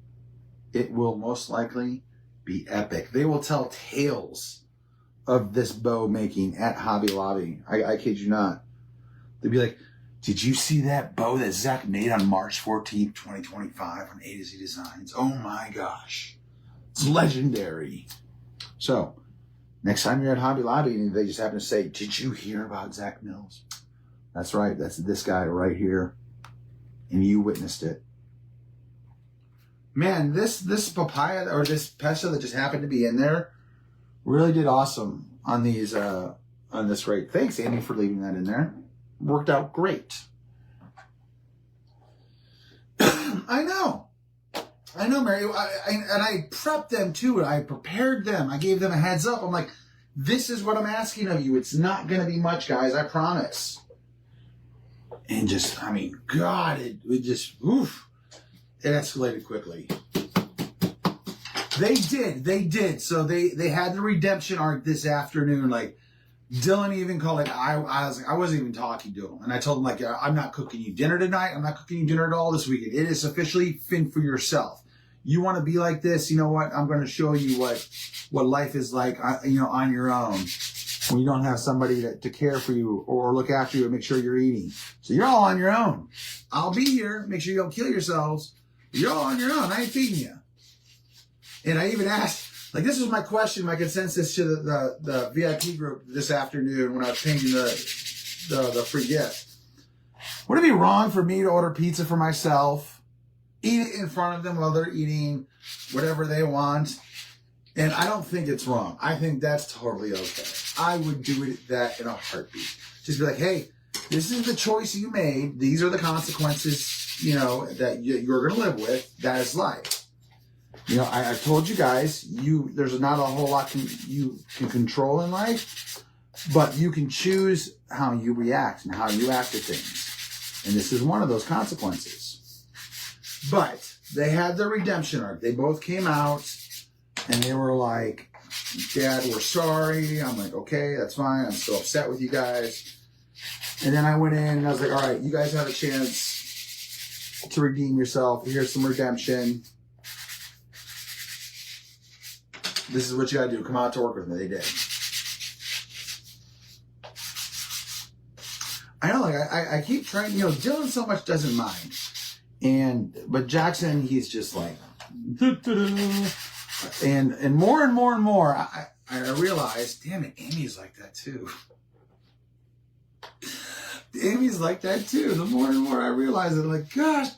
It will most likely be epic. They will tell tales of this bow making at Hobby Lobby. I kid you not. They'll be like, did you see that bow that Zach made on March 14th, 2025 on A to Z Designs? Oh my gosh. It's legendary. So, next time you're at Hobby Lobby and they just happen to say, did you hear about Zach Mills? That's right. That's this guy right here. And you witnessed it. Man, this papaya or this pesto that just happened to be in there really did awesome on these on this rate. Thanks, Amy, for leaving that in there. Worked out great. I know, Mary. I prepped them too. I prepared them. I gave them a heads up. I'm like, this is what I'm asking of you. It's not going to be much, guys. I promise. And just, I mean, God, it just, oof. It escalated quickly. They did. So they had the redemption arc this afternoon. Like, Dylan even called it. I was like, I wasn't even talking to him. And I told him, like, I'm not cooking you dinner tonight. I'm not cooking you dinner at all this weekend. It is officially fend for yourself. You want to be like this? You know what? I'm going to show you what life is like, on your own. When you don't have somebody to care for you or look after you and make sure you're eating. So you're all on your own. I'll be here. Make sure you don't kill yourselves. You're all on your own. I ain't feeding you. And I even asked, like, this was my question, my consensus to the VIP group this afternoon when I was painting the free gift. Would it be wrong for me to order pizza for myself, eat it in front of them while they're eating whatever they want? And I don't think it's wrong. I think that's totally okay. I would do that in a heartbeat. Just be like, hey, this is the choice you made. These are the consequences, that you're going to live with. That is life. I told you guys, there's not a whole lot you can control in life, but you can choose how you react and how you act to things. And this is one of those consequences. But they had their redemption arc. They both came out and they were like, Dad, we're sorry. I'm like, okay, that's fine. I'm still upset with you guys. And then I went in and I was like, all right, you guys have a chance to redeem yourself. Here's some redemption. This is what you got to do. Come out to work with me. They did. I know, like, I keep trying, Dylan so much doesn't mind. But Jackson, he's just like, and more and more and more, I realized, damn it, Amy's like that too. Amy's like that too. The more and more I realize it, like, gosh,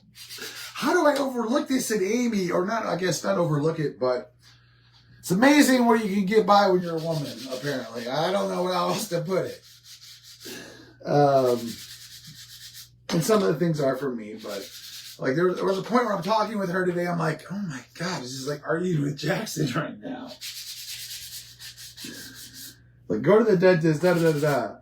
how do I overlook this in Amy? Or not, I guess not overlook it, but it's amazing what you can get by when you're a woman, apparently. I don't know how else to put it. And some of the things are for me, but like there was a point where I'm talking with her today. I'm like, oh my God, this is like, are you with Jackson right now? Like, go to the dentist, da da da da.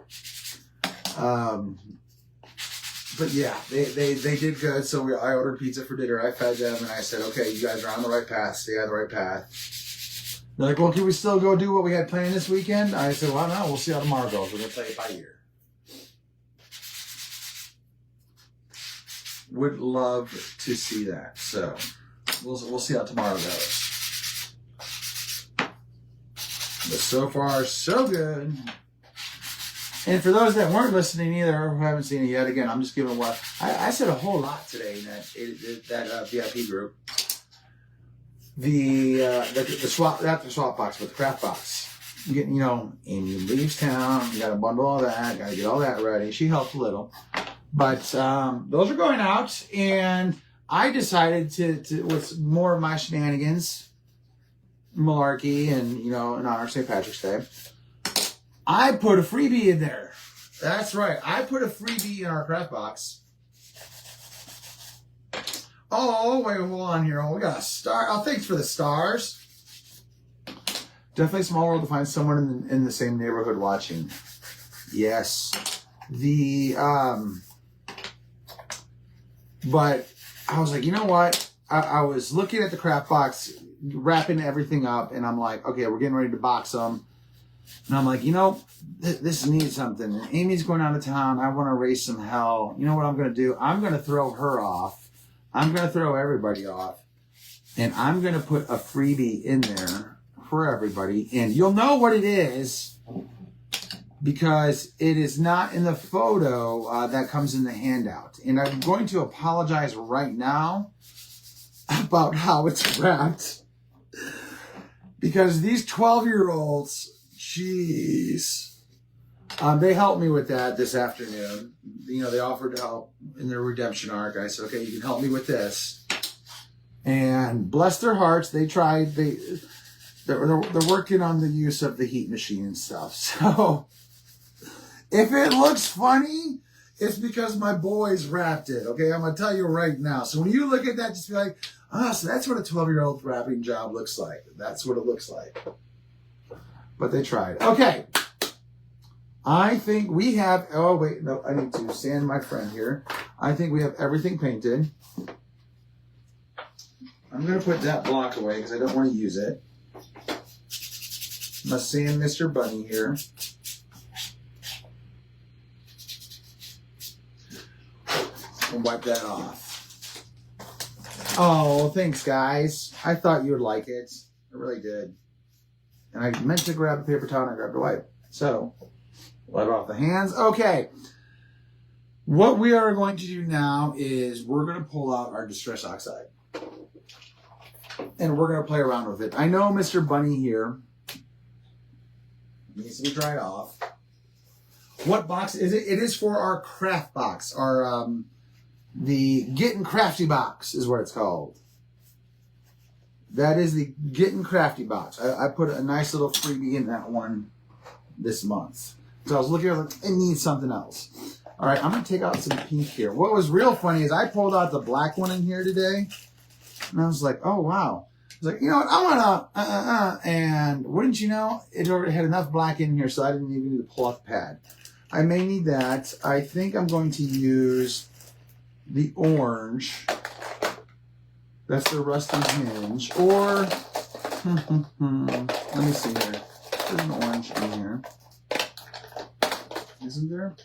But yeah, they did good. So I ordered pizza for dinner. I fed them, and I said, okay, you guys are on the right path. Stay on the right path. They're like, well, can we still go do what we had planned this weekend? I said, well, I don't know. We'll see how tomorrow goes. We're going to play it by ear. Would love to see that. So we'll see how tomorrow goes. But so far, so good. And for those that weren't listening either, or who haven't seen it yet, again, I'm just giving what I said a whole lot today in that VIP group. The swap, not the swap box, but the craft box. Amy leaves town. You got to bundle all that. Got to get all that ready. She helped a little, but those are going out, and I decided to with more of my shenanigans, malarkey, and in honor of St. Patrick's Day. I put a freebie in there. That's right. I put a freebie in our craft box. Oh, wait, hold on here. Oh, we got a star. Oh, thanks for the stars. Definitely small world to find someone in the same neighborhood watching. Yes. But I was like, you know what? I was looking at the craft box, wrapping everything up, and I'm like, okay, we're getting ready to box them. And I'm like, this needs something. And Amy's going out of town. I want to raise some hell. You know what I'm going to do? I'm going to throw her off. I'm going to throw everybody off. And I'm going to put a freebie in there for everybody. And you'll know what it is because it is not in the photo that comes in the handout. And I'm going to apologize right now about how it's wrapped. Because these 12-year-olds... Jeez. They helped me with that this afternoon. They offered to help in their redemption arc. I said, okay, you can help me with this. And bless their hearts, they tried. They're working on the use of the heat machine and stuff. So if it looks funny, it's because my boys wrapped it. Okay, I'm going to tell you right now. So when you look at that, just be like, so that's what a 12-year-old wrapping job looks like. That's what it looks like. But they tried. Okay. I think we have... Oh, wait. No, I need to sand my friend here. I think we have everything painted. I'm going to put that block away because I don't want to use it. I'm going to sand Mr. Bunny here. And wipe that off. Oh, thanks, guys. I thought you would like it. I really did. And I meant to grab a paper towel and I grabbed a wipe. So, wipe off the hands. Okay. What we are going to do now is we're going to pull out our Distress Oxide. And we're going to play around with it. I know Mr. Bunny here needs to be dried off. What box is it? It is for our craft box. Our, the Getting Crafty box is what it's called. That is the Getting Crafty box. I put a nice little freebie in that one this month. So I was looking at it, it needs something else. All right, I'm going to take out some pink here. What was real funny is I pulled out the black one in here today. And I was like, oh, wow. I was like, you know what? I want to, And wouldn't you know, it already had enough black in here, so I didn't even need to pull out the pad. I may need that. I think I'm going to use the orange. That's the rusty hinge. Or, let me see here. There's an orange in here. Isn't there?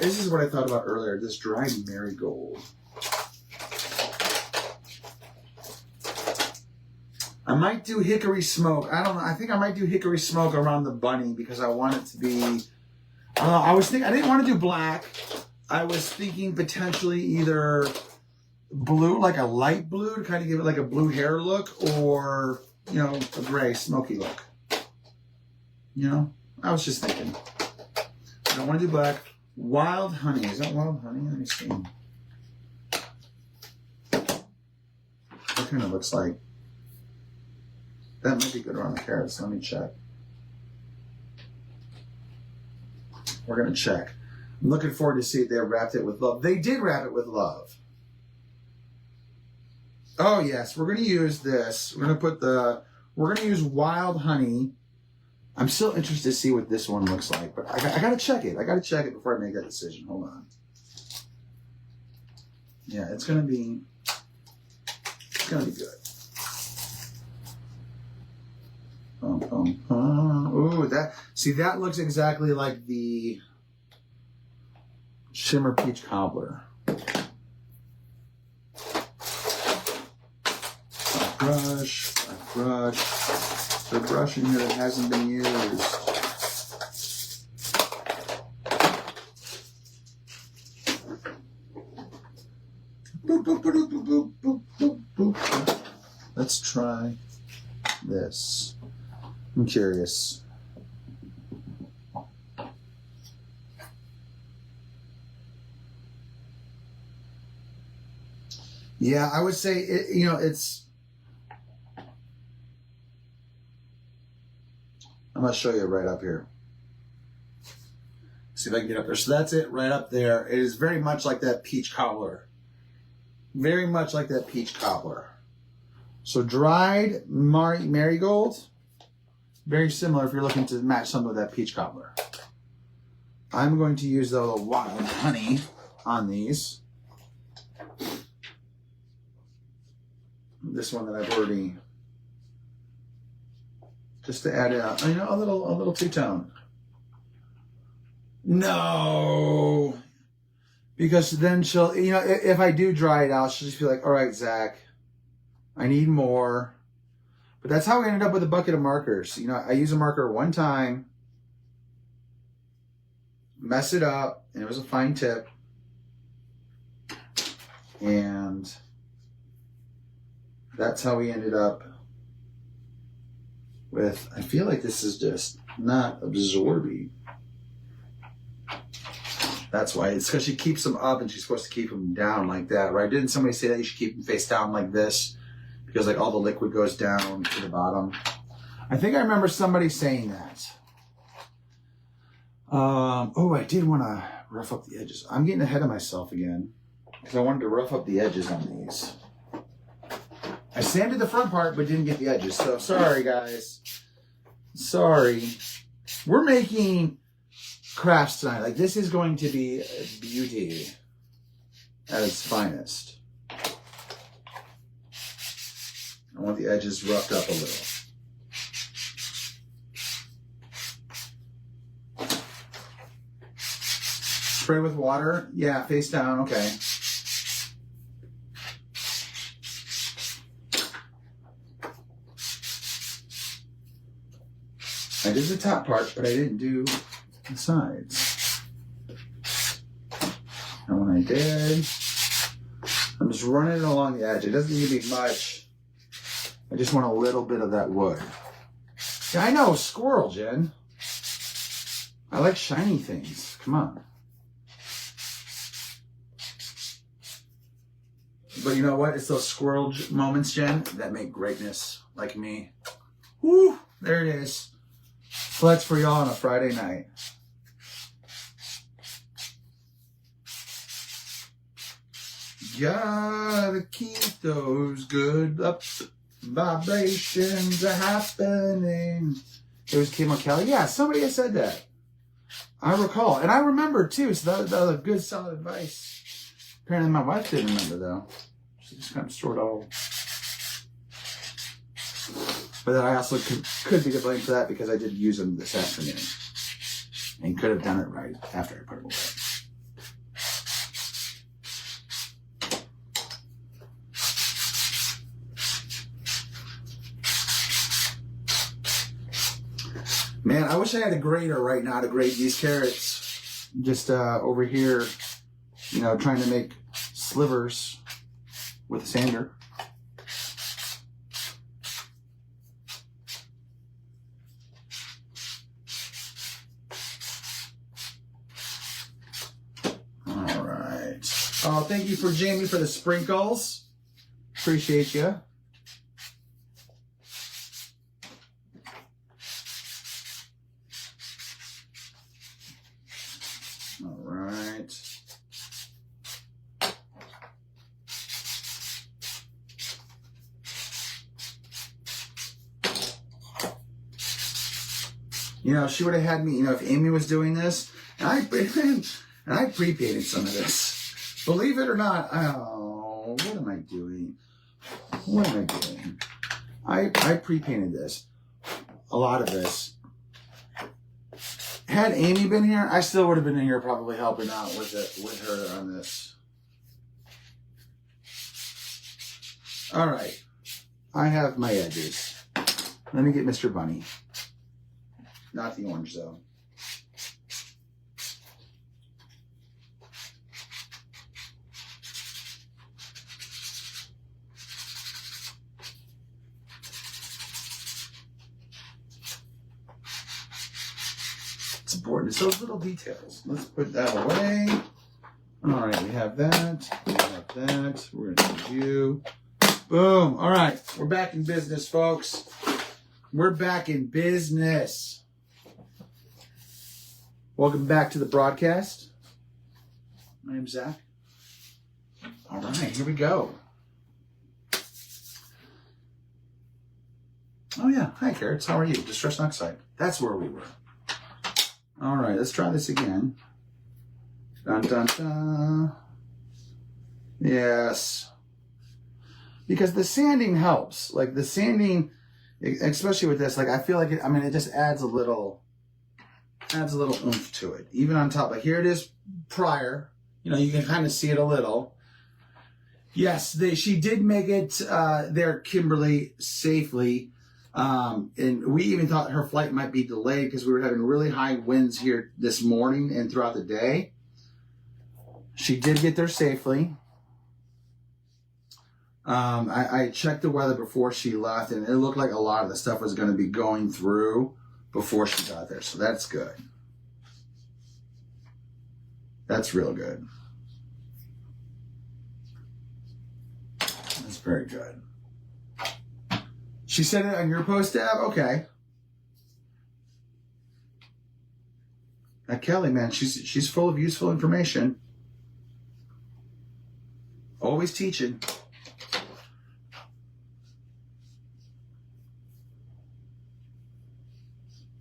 This is what I thought about earlier. This dried marigold. I might do hickory smoke. I don't know. I think I might do hickory smoke around the bunny because I want it to be... I didn't want to do black. I was thinking potentially either blue, like a light blue to kind of give it like a blue hair look, or, a gray smoky look. I was just thinking. I don't want to do black. Wild honey. Is that wild honey? Let me see. What kind of looks like? That might be good around the carrots. Let me check. We're going to check. I'm looking forward to see if they wrapped it with love. They did wrap it with love. Oh yes, we're gonna use this. We're gonna use wild honey. I'm still interested to see what this one looks like, but I gotta check it. I gotta check it before I make that decision. Hold on. Yeah, it's gonna be good. Ooh, that looks exactly like the Shimmer Peach Cobbler. A brush. The brush in here that hasn't been used. Boop, boop, boop, boop, boop, boop, boop, boop. Let's try this. I'm curious. Yeah, I would say, it's... I'm going to show you right up here. See if I can get up there. So that's it right up there. It is very much like that peach cobbler. Very much like that peach cobbler. So dried marigold. Very similar if you're looking to match something with that peach cobbler. I'm going to use the wild honey on these. This one that I've already... Just to add a little two-tone. No, because then she'll, if I do dry it out, she'll just be like, all right, Zach, I need more. But that's how I ended up with a bucket of markers. I use a marker one time, mess it up, and it was a fine tip. And that's how we ended up with, I feel like this is just not absorbing. That's why. It's because she keeps them up and she's supposed to keep them down like that, right? Didn't somebody say that you should keep them face down like this? Because like all the liquid goes down to the bottom. I think I remember somebody saying that. I did want to rough up the edges. I'm getting ahead of myself again because I wanted to rough up the edges on these. I sanded the front part, but didn't get the edges. So sorry, guys. Sorry. We're making crafts tonight. Like, this is going to be beauty at its finest. I want the edges roughed up a little. Spray with water? Yeah, face down. Okay. I did the top part, but I didn't do the sides. And when I did, I'm just running it along the edge. It doesn't need to be much. I just want a little bit of that wood. Yeah, I know, squirrel, Jen. I like shiny things. Come on. But you know what? It's those squirrel moments, Jen, that make greatness, like me. Woo! There it is. So that's for y'all on a Friday night. Gotta keep those good up vibrations are happening. It was Kim O'Kelly. Yeah, somebody has said that. I recall. And I remember too, so that was good solid advice. Apparently my wife didn't remember though. She just kind of stored all. But then I also could be to blame for that because I did use them this afternoon. And could have done it right after I put them away. Man, I wish I had a grater right now to grate these carrots. Just over here, trying to make slivers with a sander. All right. Oh, thank you for Jamie for the sprinkles. Appreciate you. You know, she would have had me, you know, if Amy was doing this, and I pre-painted some of this. Believe it or not, oh, what am I doing? What am I doing? I pre-painted this. A lot of this. Had Amy been here, I still would have been in here probably helping out with her on this. All right. I have my edges. Let me get Mr. Bunny. Not the orange, though. It's important. It's those little details. Let's put that away. All right, we have that. We have that. We're going to do you. Boom. All right. We're back in business, folks. We're back in business. Welcome back to the broadcast. My name's Zach. All right, here we go. Oh, yeah. Hi, Carrots. How are you? Distress Oxide. That's where we were. All right, let's try this again. Dun, dun, dun. Yes. Because the sanding helps. Like the sanding, especially with this, like I feel like it just adds a little oomph to it. Even on top, like here it is prior. You know, you can kind of see it a little. Yes, she did make it there, Kimberly, safely. And we even thought her flight might be delayed because we were having really high winds here this morning and throughout the day. She did get there safely. I checked the weather before she left, and it looked like a lot of the stuff was going to be going through before she got there. So that's good. That's real good. That's very good. She said it on your post, Dab? Okay. Now, Kelly, man, she's full of useful information. Always teaching.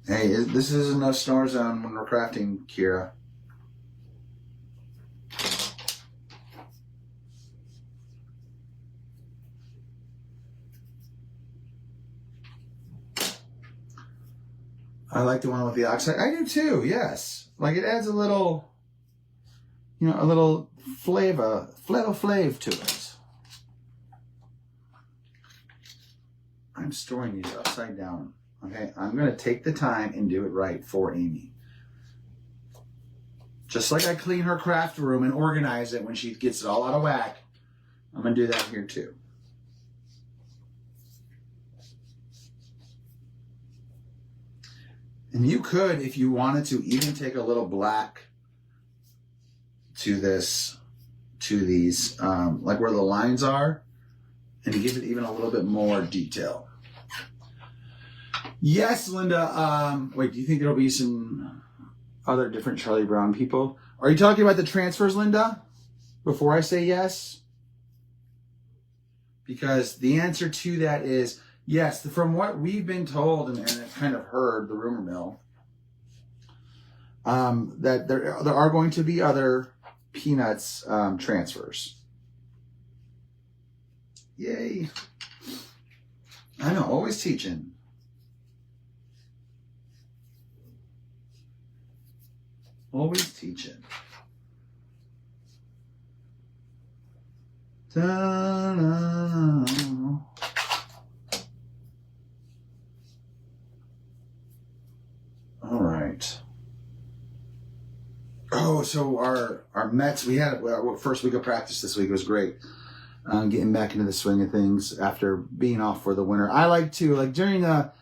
Hey, this isn't a snore zone when we're crafting, Kira. I like the one with the oxide. I do too, yes. Like it adds a little, you know, a little flav to it. I'm storing these upside down. Okay, I'm going to take the time and do it right for Amy. Just like I clean her craft room and organize it when she gets it all out of whack, I'm going to do that here too. And you could, if you wanted to, even take a little black to these, like where the lines are, and to give it even a little bit more detail. Yes, Linda. Wait, do you think there'll be some other different Charlie Brown people? Are you talking about the transfers, Linda? Before I say yes? Because the answer to that is yes. From what we've been told and kind of heard, the rumor mill, that there are going to be other Peanuts transfers. Yay. I know, always teaching. Always teaching. Ta-da. All right. Oh, so our Mets, we had our first week of practice this week. It was great. Getting back into the swing of things after being off for the winter. I like to, like during the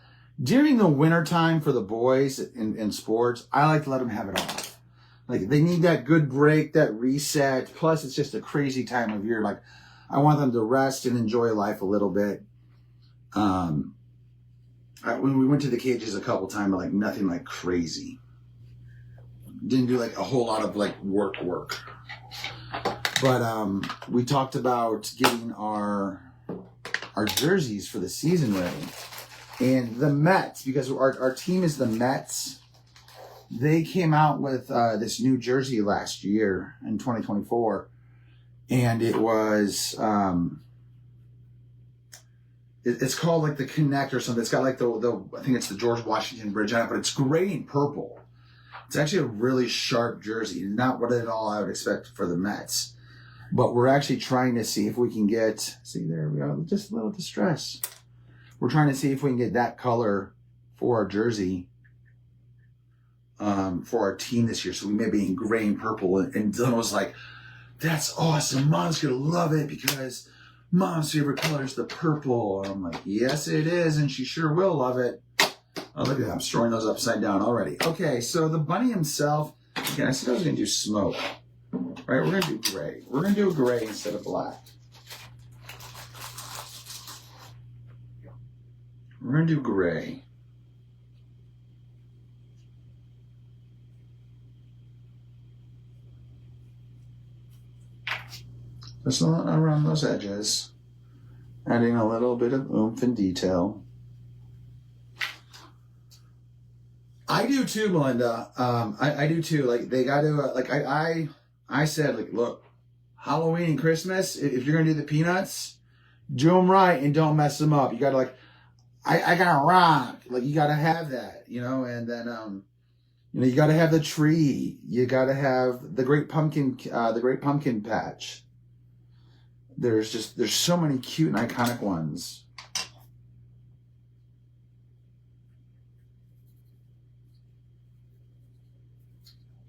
winter time for the boys in sports, I like to let them have it off. Like they need that good break, that reset. Plus, it's just a crazy time of year. Like I want them to rest and enjoy life a little bit. When we went to the cages a couple times, like nothing like crazy. Didn't do like a whole lot of like work. But we talked about getting our jerseys for the season ready. And the Mets, because our team is the Mets, they came out with this new jersey last year in 2024. And it was, it's called like the Connect or something. It's got like the I think it's the George Washington Bridge on it, but it's gray and purple. It's actually a really sharp jersey. Not what at all I would expect for the Mets. But we're actually trying to see if we can get, see there we go, just a little distress. We're trying to see if we can get that color for our jersey for our team this year. So we may be in gray and purple. And Dylan was like, that's awesome. Mom's going to love it because Mom's favorite color is the purple. And I'm like, yes, it is. And she sure will love it. Oh, look at that. I'm throwing those upside down already. Okay, so the bunny himself, okay, I said I was going to do smoke. Right, we're going to do gray. We're going to do gray instead of black. We're going to do gray. Just around those edges. Adding a little bit of oomph and detail. I do too, Melinda. I do too. Like they got to like I said like look, Halloween and Christmas. If you're gonna do the peanuts, do them right and don't mess them up. You gotta like I gotta rock. Like you gotta have that, you know. And then you know you gotta have the tree. You gotta have the great pumpkin patch. There's so many cute and iconic ones.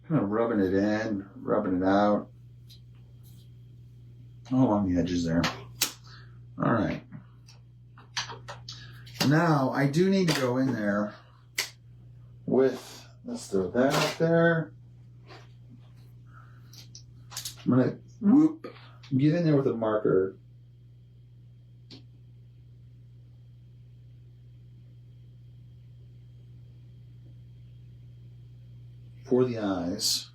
Kind of rubbing it in, rubbing it out. All along the edges there. All right. Now, I do need to go in there with, let's throw that up there. I'm going to get in there with a marker. For the eyes.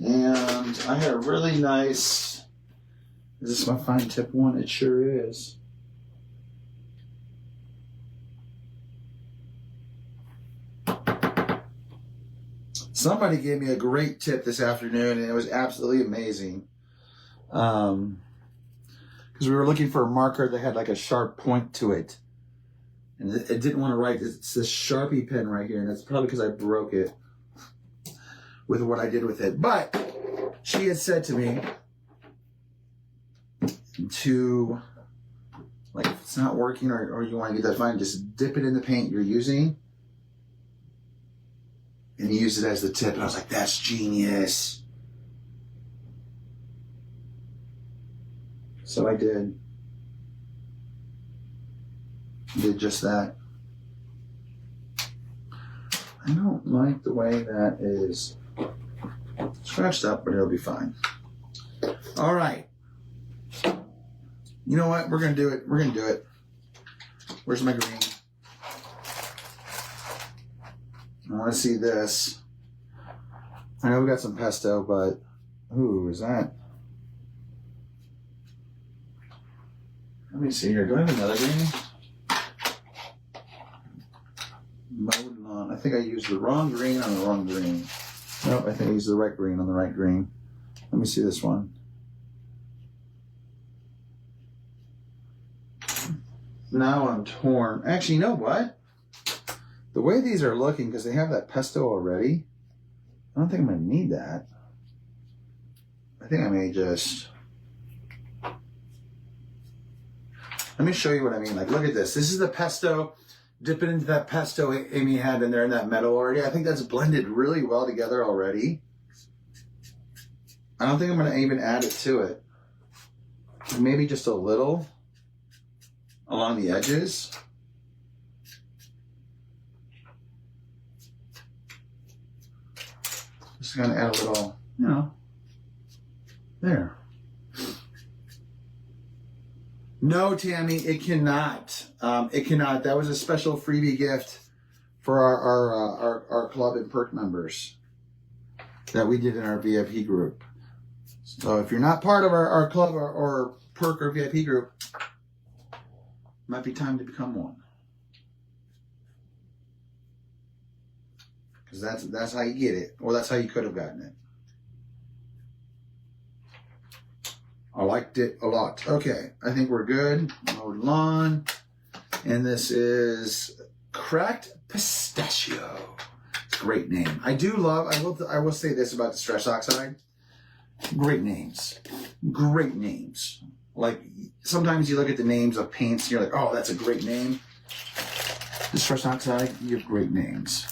And I had a really nice, is this my fine tip one? It sure is. Somebody gave me a great tip this afternoon and it was absolutely amazing. Because we were looking for a marker that had like a sharp point to it. And it didn't want to write, it's this Sharpie pen right here, and that's probably because I broke it with what I did with it. But she had said to me to, like, if it's not working or you want to get that fine, just dip it in the paint you're using and use it as the tip. And I was like, that's genius. So I did just that. I don't like the way that is scratched up, but it'll be fine. All right. You know what? We're going to do it. We're going to do it. Where's my green? I want to see this. I know we got some pesto, but ooh, is that? Let me see here. Do I have another green? Mowed lawn. I think I used the wrong green on the wrong green. Nope, I think I used the right green on the right green. Let me see this one. Now I'm torn. Actually, you know what? The way these are looking, because they have that pesto already, I don't think I'm going to need that. I think I may just... Let me show you what I mean. Like, look at this. This is the pesto. Dip it into that pesto Amy had in there in that metal already. I think that's blended really well together already. I don't think I'm going to even add it to it. Maybe just a little along the edges. Just going to add a little, you know, there. No, Tammy, it cannot. It cannot. That was a special freebie gift for our club and perk members that we did in our VIP group. So if you're not part of our club or perk or VIP group, it might be time to become one. because that's how you get it, or that's how you could have gotten it. I liked it a lot. Okay, I think we're good. Mowed lawn, and this is Cracked Pistachio. It's a great name. I do love. I will say this about the stress oxide. Great names. Great names. Like, sometimes you look at the names of paints and you're like, oh, that's a great name. The stress oxide, you have great names.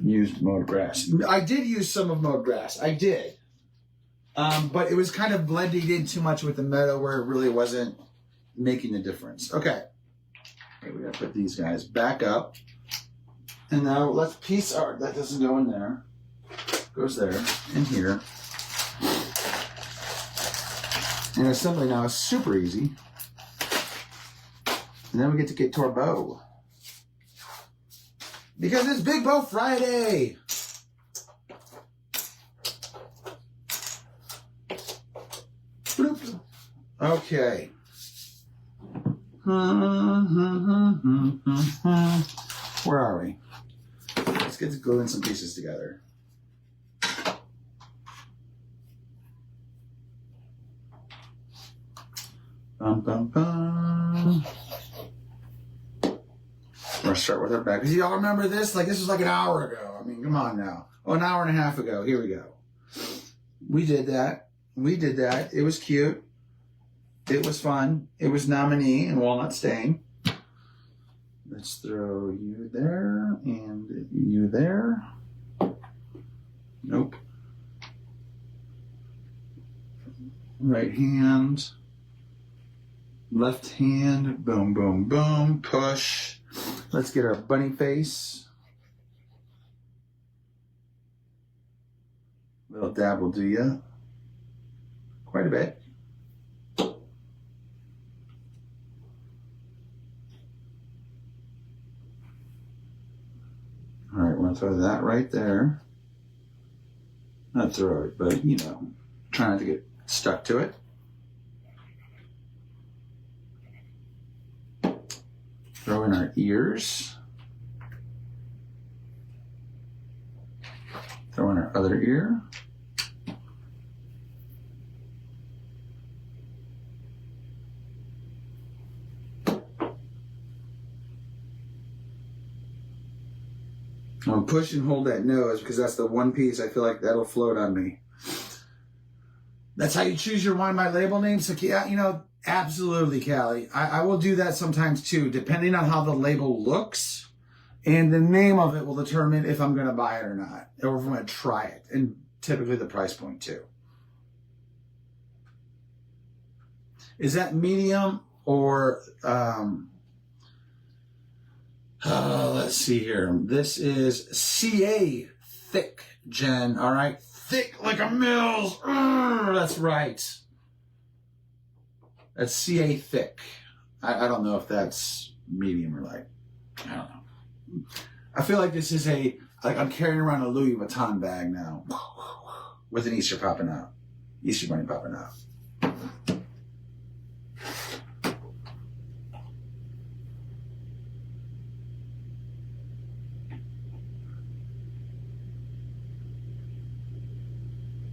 Used mowed grass. I did use some of mowed grass. I did. But it was kind of blended in too much with the meadow where it really wasn't making a difference. Okay. Okay, we gotta put these guys back up. And now let's piece art. That doesn't go in there. Goes there, in here. And assembly now is super easy. And then we get to our bow. Because it's Big Bow Friday! Bloop. Okay. Where are we? Let's get to gluing some pieces together. Bum, bum, bum. We're going to start with our back. Because y'all remember this? Like, this was like an hour ago. I mean, come on now. Oh, an hour and a half ago. Here we go. We did that. We did that. It was cute. It was fun. It was nominee and walnut stain. Let's throw you there and you there. Nope. Right hand. Left hand. Boom, boom, boom. Push. Let's get our bunny face. Little dab will do ya. Quite a bit. All right, we're gonna throw that right there. Not throw it, but you know, try not to get stuck to it. Throw in our ears. Throw in our other ear. I'm gonna push and hold that nose because that's the one piece I feel like that'll float on me. That's how you choose your wine by label name. So, yeah, you know, absolutely, Callie. I will do that sometimes too, depending on how the label looks. And the name of it will determine if I'm going to buy it or not, or if I'm going to try it. And typically the price point too. Is that medium or, let's see here. This is CA thick, Jen. All right. Thick like a Mills. That's right. That's CA thick. I don't know if that's medium or light. I don't know. I feel like this is like I'm carrying around a Louis Vuitton bag now with an Easter popping out. Easter bunny popping out.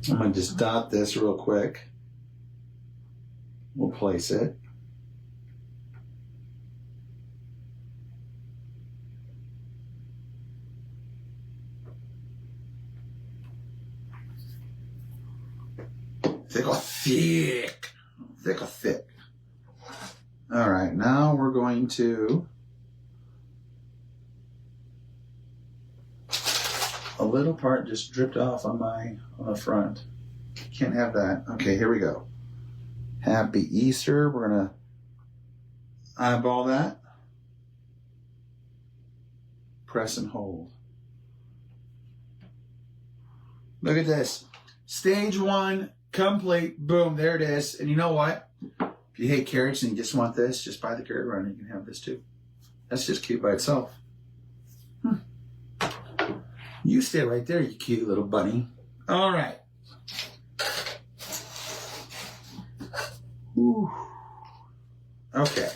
I'm going to just dot this real quick. We'll place it. Thick or thick. Thick or thick. All right, now we're going to a little part just dripped off on the front. Can't have that. Okay, here we go. Happy Easter. We're gonna eyeball that. Press and hold. Look at this. Stage 1 complete. Boom, there it is. And you know what? If you hate carrots and you just want this, just buy the carrot runner. You can have this too. That's just cute by itself. You stay right there, you cute little bunny. All right. Ooh. Okay.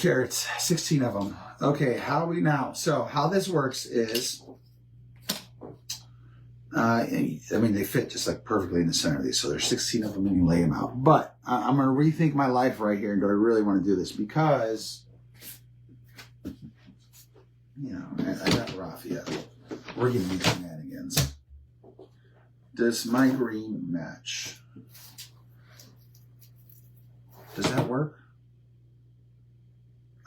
Carrots, 16 of them. Okay, how we now? So how this works is, I mean, they fit just like perfectly in the center of these. So there's 16 of them and you lay them out. But I'm going to rethink my life right here. Do I really want to do this? Because, you know, I got raffia. We're going to be shenanigans. Does my green match? Does that work?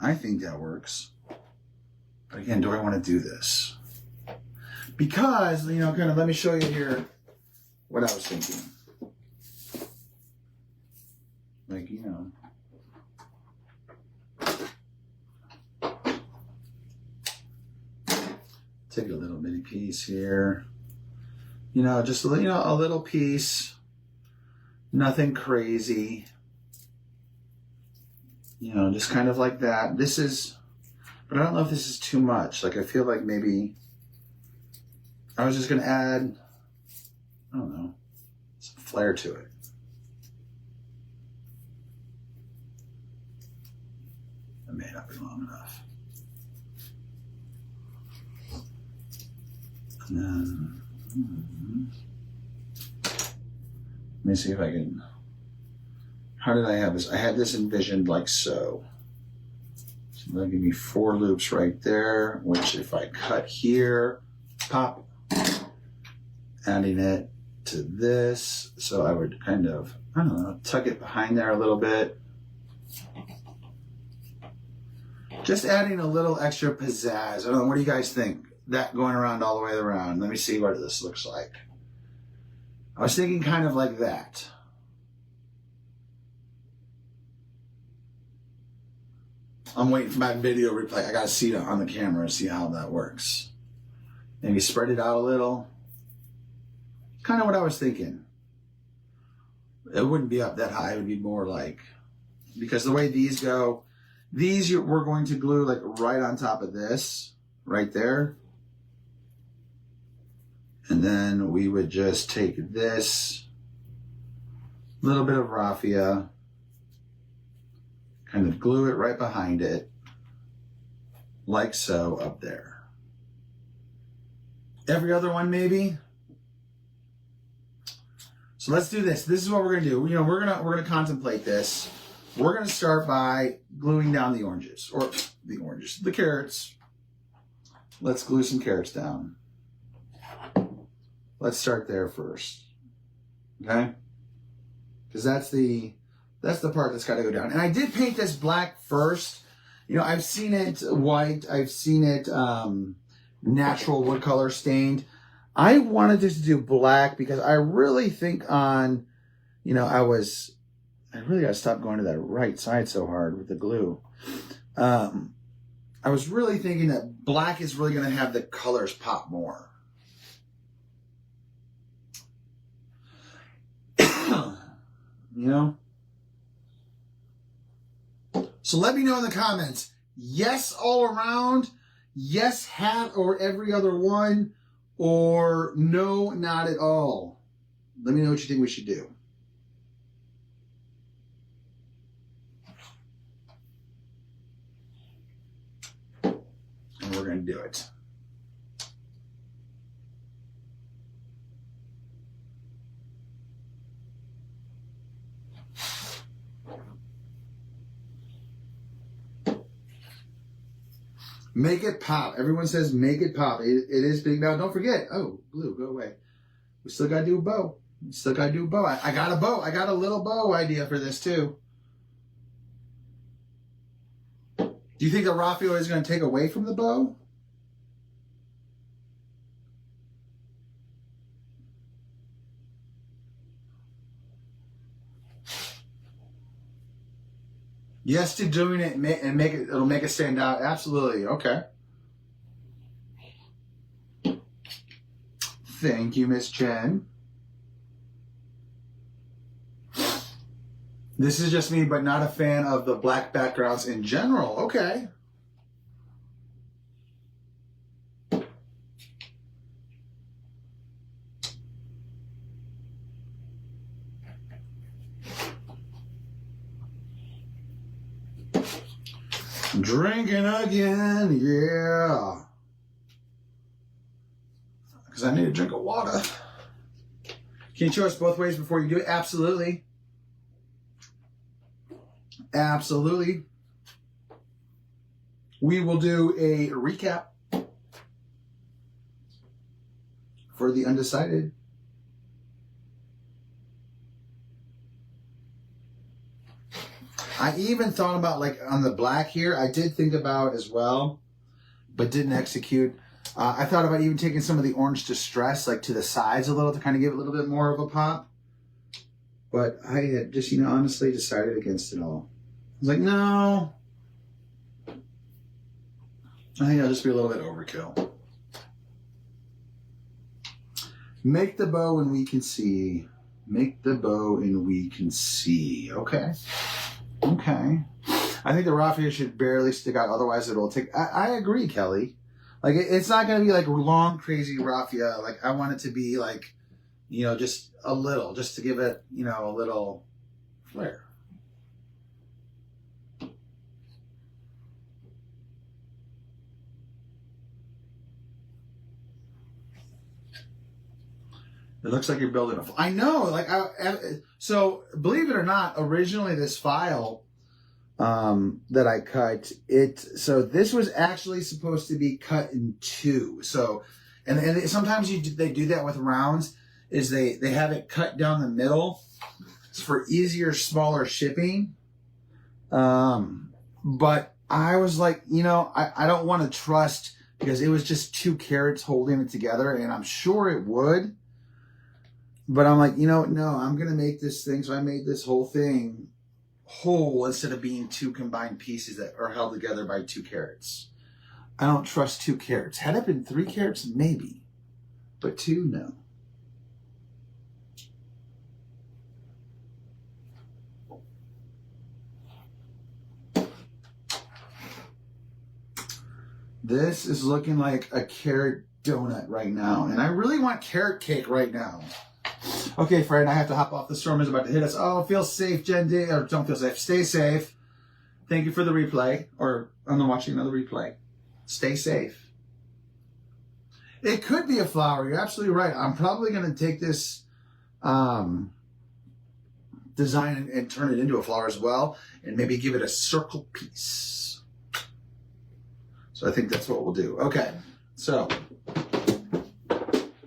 I think that works. But again, do I want to do this? Because, you know, kind of let me show you here what I was thinking. Like, you know. Take a little bitty piece here. You know, just a little piece. Nothing crazy. You know, just kind of like that. This is, but I don't know if this is too much. Like, I feel like maybe I was just going to add, I don't know, some flair to it. That may not be long enough. And then, let me see if I can, how did I have this? I had this envisioned like so. So that'll give me 4 loops right there, which if I cut here, pop, adding it to this. So I would kind of, I don't know, tuck it behind there a little bit. Just adding a little extra pizzazz. I don't know, what do you guys think? That going around all the way around. Let me see what this looks like. I was thinking kind of like that. I'm waiting for my video replay. I got to see it on the camera and see how that works. Maybe spread it out a little. Kind of what I was thinking. It wouldn't be up that high. It would be more like, because the way these go, these we're going to glue like right on top of this, right there. And then we would just take this little bit of raffia, kind of glue it right behind it, like so, up there. Every other one, maybe. So let's do this. This is what we're gonna do. You know, we're gonna contemplate this. We're gonna start by gluing down the oranges, or the carrots. Let's glue some carrots down. Let's start there first, okay? Because that's the part that's got to go down. And I did paint this black first. You know, I've seen it white. I've seen it natural wood color stained. I wanted this to do black because I really think on, you know, I really got to stop going to that right side so hard with the glue. I was really thinking that black is really going to have the colors pop more. You know? So let me know in the comments, yes all around, yes hat or every other one, or no, not at all. Let me know what you think we should do. And we're going to do it. Make it pop. Everyone says make it pop. It is big now. Don't forget. Oh, blue, go away. We still got to do a bow. I got a bow. I got a little bow idea for this too. Do you think the raffia is going to take away from the bow? Yes to doing it and it'll make it stand out. Absolutely. Okay. Thank you, Miss Jen. This is just me, but not a fan of the black backgrounds in general. Okay. Drinking again, yeah. Because I need a drink of water. Can you show us both ways before you do it? Absolutely. Absolutely. We will do a recap for the undecided. I even thought about, like, on the black here, I did think about as well, but didn't execute. I thought about even taking some of the orange distress, like, to the sides a little to kind of give it a little bit more of a pop. But I had just, honestly decided against it all. I was like, no. I think I'll just be a little bit overkill. Make the bow and we can see. Make the bow and we can see. Okay. Okay. I think the raffia should barely stick out. Otherwise, it'll take... I agree, Kelly. Like, it's not going to be like long, crazy raffia. Like, I want it to be like, just a little. Just to give it, a little flair. It looks like you're building a... I know. Like, so, believe it or not, originally this file that I cut, so this was actually supposed to be cut in two. So, and sometimes they do that with rounds, is they have it cut down the middle for easier, smaller shipping. But I was like, I don't want to trust, because it was just 2 carats holding it together, and I'm sure it would. But I'm like, no, I'm going to make this thing. So I made this whole thing whole instead of being 2 combined pieces that are held together by 2 carats. I don't trust 2 carats. Had it been 3 carats, maybe. But 2, no. This is looking like a carrot donut right now. And I really want carrot cake right now. Okay, Fred, I have to hop off. The storm is about to hit us. Oh, feel safe, Jen D. Or don't feel safe. Stay safe. Thank you for the replay. Or I'm watching another replay. Stay safe. It could be a flower. You're absolutely right. I'm probably going to take this design and turn it into a flower as well. And maybe give it a circle piece. So I think that's what we'll do. Okay. So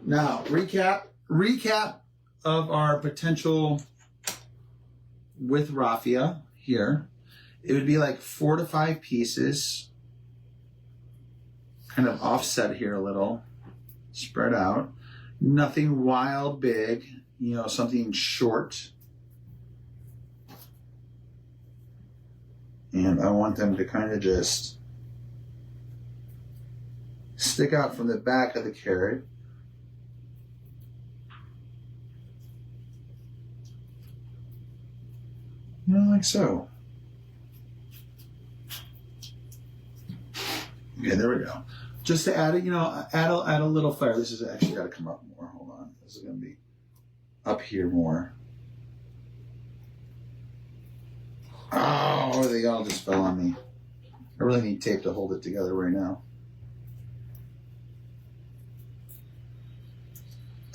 now recap of our potential with raffia here. It would be like 4 to 5 pieces, kind of offset here a little, spread out. Nothing wild big, something short. And I want them to kind of just stick out from the back of the carrot. Like so. Okay, there we go. Just to add it, add a little flair. This is actually got to come up more. Hold on. This is going to be up here more. Oh, they all just fell on me. I really need tape to hold it together right now.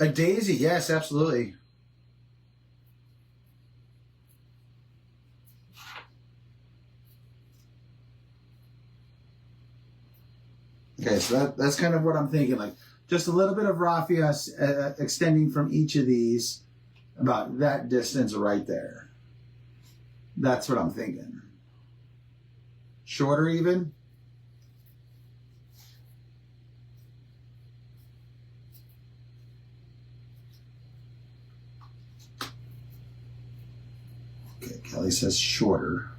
A daisy, yes, absolutely. Okay, so that's kind of what I'm thinking. Like, just a little bit of raffia extending from each of these about that distance right there. That's what I'm thinking. Shorter even? Okay, Kelly says shorter.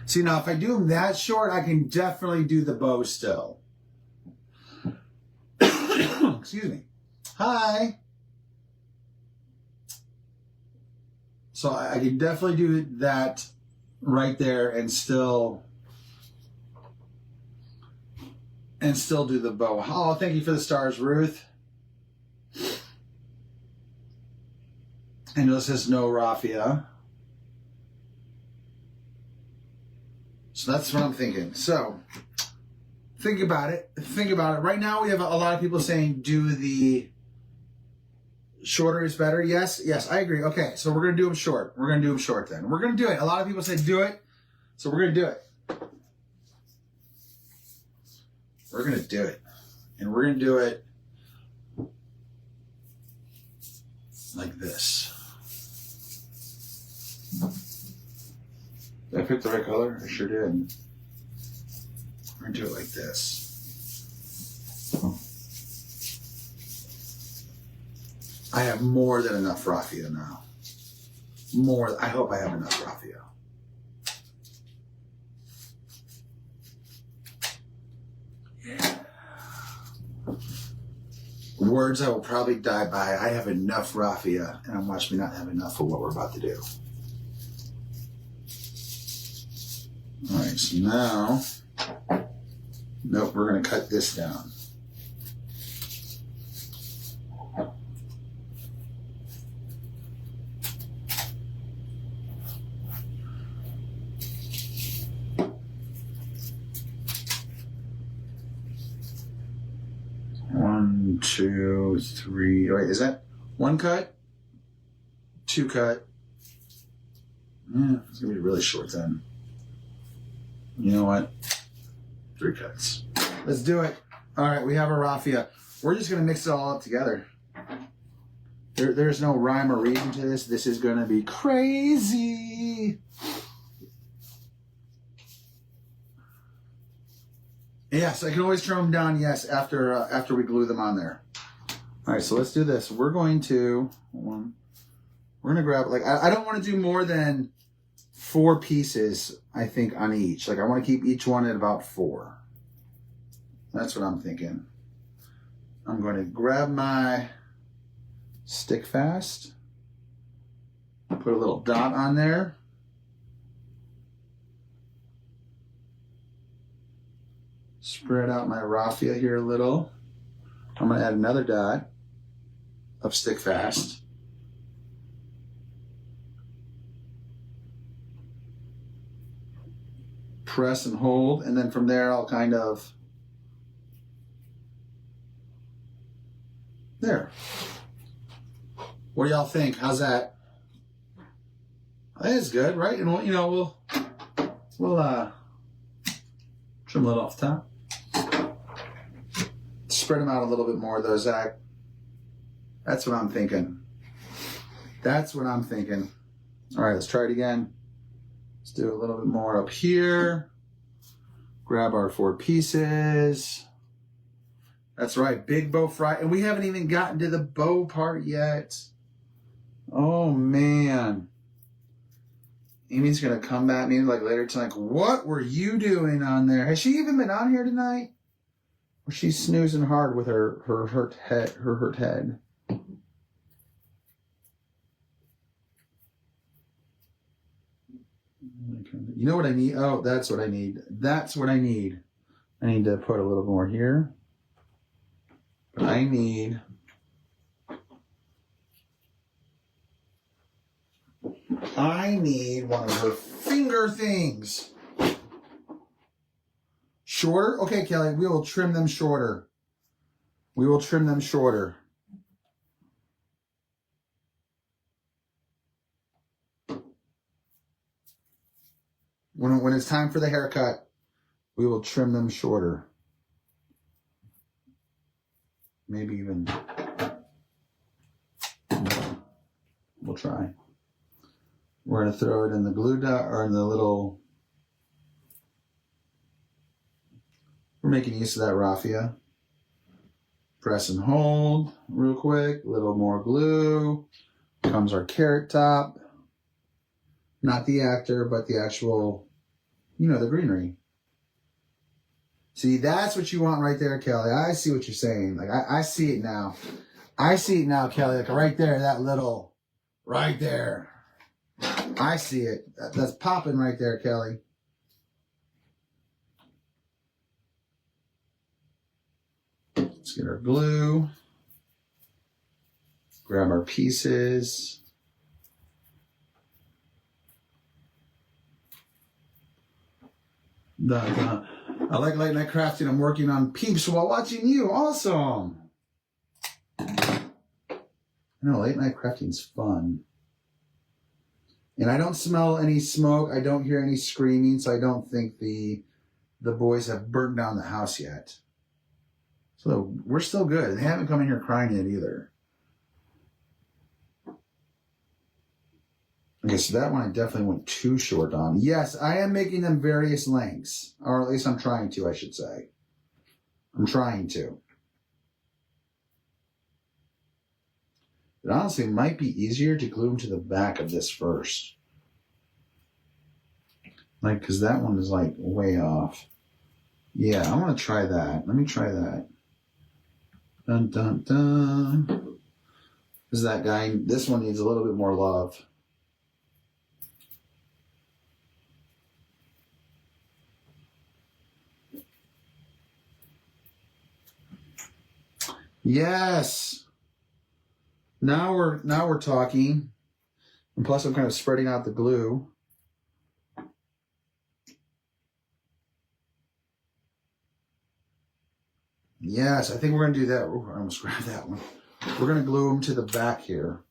See, now if I do them that short, I can definitely do the bow still. Excuse me. Hi. So I can definitely do that right there and still do the bow. Oh, thank you for the stars, Ruth. And it says no raffia. So that's what I'm thinking. So think about it. Think about it. Right now we have a lot of people saying do the shorter is better. Yes, I agree. Okay, so we're going to do them short. We're going to do them short then. We're going to do it. A lot of people say do it. So we're going to do it. We're going to do it. And we're going to do it like this. Did I pick the right color? I sure did. We're going to do it like this. I have more than enough raffia now. I hope I have enough raffia. Yeah. Words I will probably die by. I have enough raffia, and I'm watching me not have enough for what we're about to do. All right, so now, nope, we're going to cut this down. One, two, three. Wait, is that one cut? Two cut. It's going to be really short then. You know what? 3 cuts. Let's do it. All right, we have our raffia. We're just going to mix it all up together. There's no rhyme or reason to this. This is going to be crazy. Yes, I can always trim them down, yes, after we glue them on there. All right, so let's do this. We're going to grab, like, I don't want to do more than 4 pieces, I think, on each. Like, I want to keep each one at about 4. That's what I'm thinking. I'm going to grab my stick fast, put a little dot on there. Spread out my raffia here a little. I'm going to add another dot of stick fast. Press and hold, and then from there I'll kind of, there. What do y'all think? How's that? That is good, right? And we'll, we'll trim a little off the top. Spread them out a little bit more though, Zach. That's what I'm thinking. That's what I'm thinking. All right, let's try it again. Let's do a little bit more up here. Grab our 4 pieces. That's right, big bow fry. And we haven't even gotten to the bow part yet. Oh, man. Amy's going to come at me like later tonight. What were you doing on there? Has she even been on here tonight? Or she's snoozing hard with her hurt head. You know what I need? Oh, that's what I need. That's what I need. I need to put a little more here. But I need one of her finger things. Shorter? Okay, Kelly, we will trim them shorter. We will trim them shorter. When it's time for the haircut, we will trim them shorter. Maybe even, we'll try. We're going to throw it in the glue dot, or in the little, we're making use of that raffia. Press and hold real quick, a little more glue. Comes our carrot top. Not the actor, but the actual, the greenery. See, that's what you want right there, Kelly. I see what you're saying. Like, I see it now. I see it now, Kelly. Like, right there, that little, right there. I see it. That's popping right there, Kelly. Let's get our glue. Grab our pieces. I like late night crafting. I'm working on peeps while watching you. Awesome. I know, late night crafting's fun. And I don't smell any smoke. I don't hear any screaming, so I don't think the boys have burned down the house yet. So we're still good. They haven't come in here crying yet either. Okay, so that one I definitely went too short on. Yes, I am making them various lengths. Or at least I'm trying to, I should say. I'm trying to. It honestly might be easier to glue them to the back of this first. Like, because that one is like way off. Yeah, I want to try that. Let me try that. Dun, dun, dun. Is that guy, this one needs a little bit more love. Yes. Now we're talking. And plus I'm kind of spreading out the glue. Yes, I think we're going to do that. Ooh, I almost grabbed that one. We're going to glue them to the back here.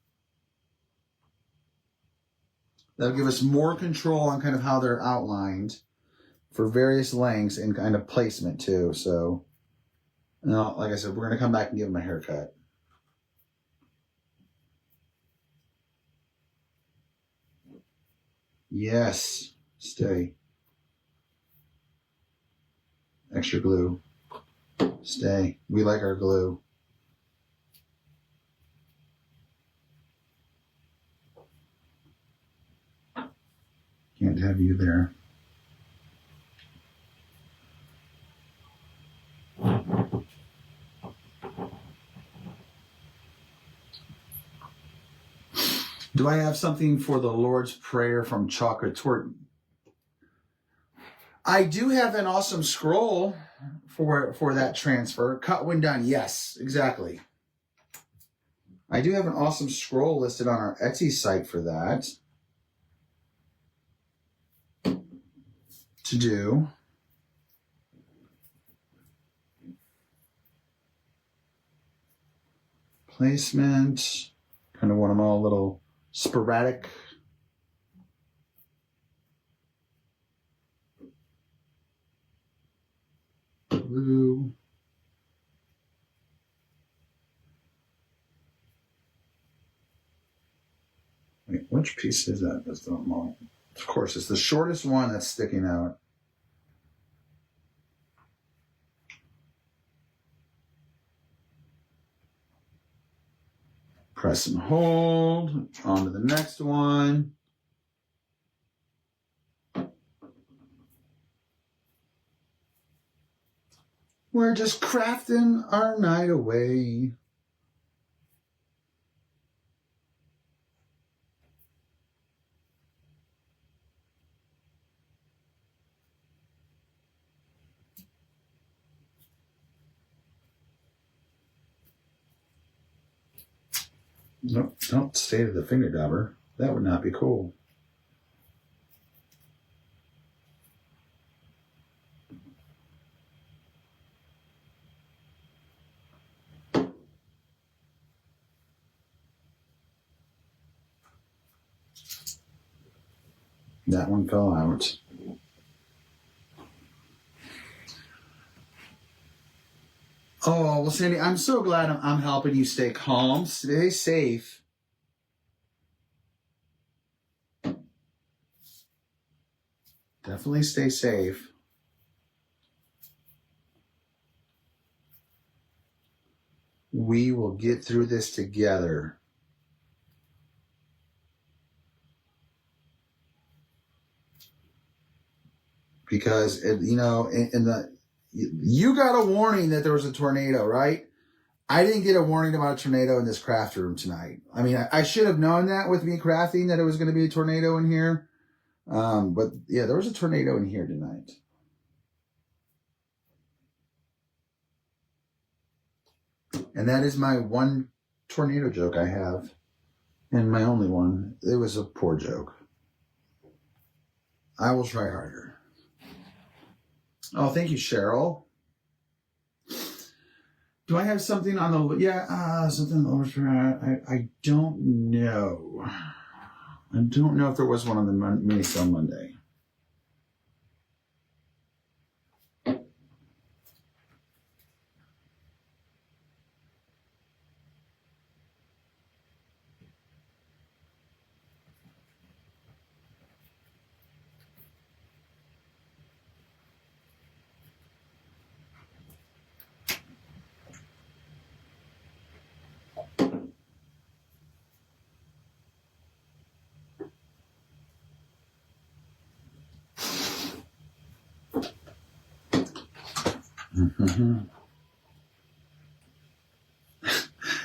That'll give us more control on kind of how they're outlined for various lengths and kind of placement too. So, like I said, we're going to come back and give them a haircut. Yes, stay. Extra glue. Stay. We like our glue. Can't have you there. Do I have something for the Lord's Prayer from Chocolate Tort? I do have an awesome scroll for that transfer. Cut when done. Yes, exactly. I do have an awesome scroll listed on our Etsy site for that to do. Placement. Kind of want them all a little sporadic. Blue. Wait, which piece is that? That's the one. Of course, it's the shortest one that's sticking out. Press and hold. On to the next one. We're just crafting our night away. Nope, don't stay to the finger dauber. That would not be cool. That one fell out. Oh, well, Sandy, I'm so glad I'm helping you stay calm, stay safe. Definitely stay safe. We will get through this together. Because, you got a warning that there was a tornado, right? I didn't get a warning about a tornado in this craft room tonight. I mean, I should have known that with me crafting that it was going to be a tornado in here. But yeah, there was a tornado in here tonight. And that is my one tornado joke I have. And my only one. It was a poor joke. I will try harder. Oh, thank you, Cheryl. Do I have something on the... Yeah, something on the lower... I don't know. I don't know if there was one on the mini sale Monday.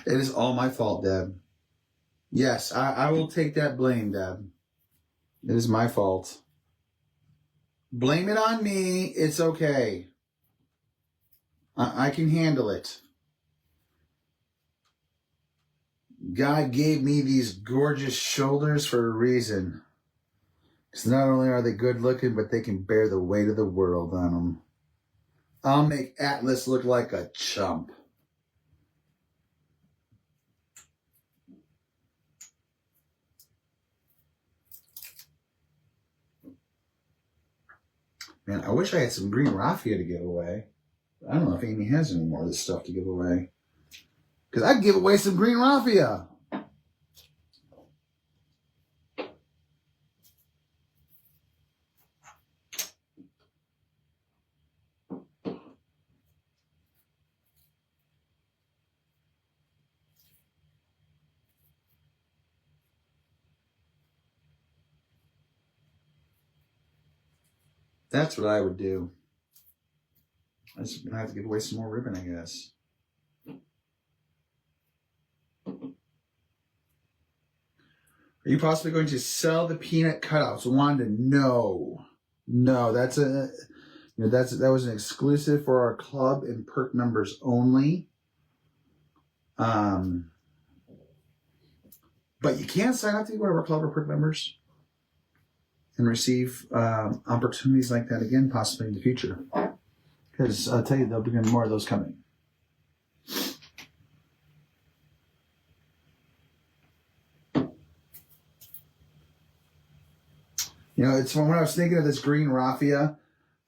It is all my fault, Deb. Yes, I will take that blame, Deb. It is my fault. Blame it on me. It's okay. I can handle it. God gave me these gorgeous shoulders for a reason. Because not only are they good looking, but they can bear the weight of the world on them. I'll make Atlas look like a chump. Man, I wish I had some green raffia to give away. I don't know if Amy has any more of this stuff to give away. Because I'd give away some green raffia. That's what I would do. I'm just going to have to give away some more ribbon, I guess. Are you possibly going to sell the peanut cutouts? Wanda, no. No, that was an exclusive for our club and perk members only. But you can sign up to be one of our club or perk members and receive opportunities like that again, possibly in the future. Because I'll tell you, there'll be more of those coming. You know, it's when I was thinking of this green raffia,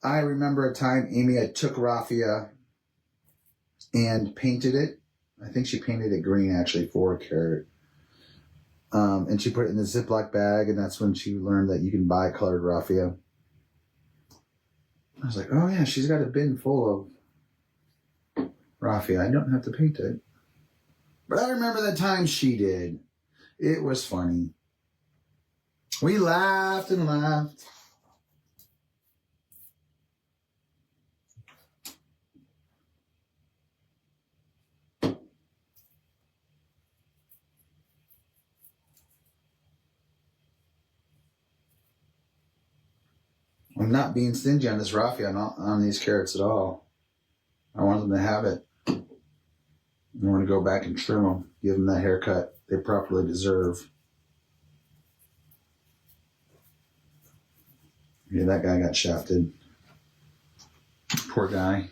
I remember a time Amy had took raffia and painted it. I think she painted it green, actually, for a carrot. And she put it in the Ziploc bag, and that's when she learned that you can buy colored raffia. I was like, oh, yeah, she's got a bin full of raffia. I don't have to paint it. But I remember the time she did. It was funny. We laughed and laughed. I'm not being stingy on this raffia, on these carrots at all. I want them to have it. I want to go back and trim them, give them that haircut they properly deserve. Yeah, that guy got shafted. Poor guy.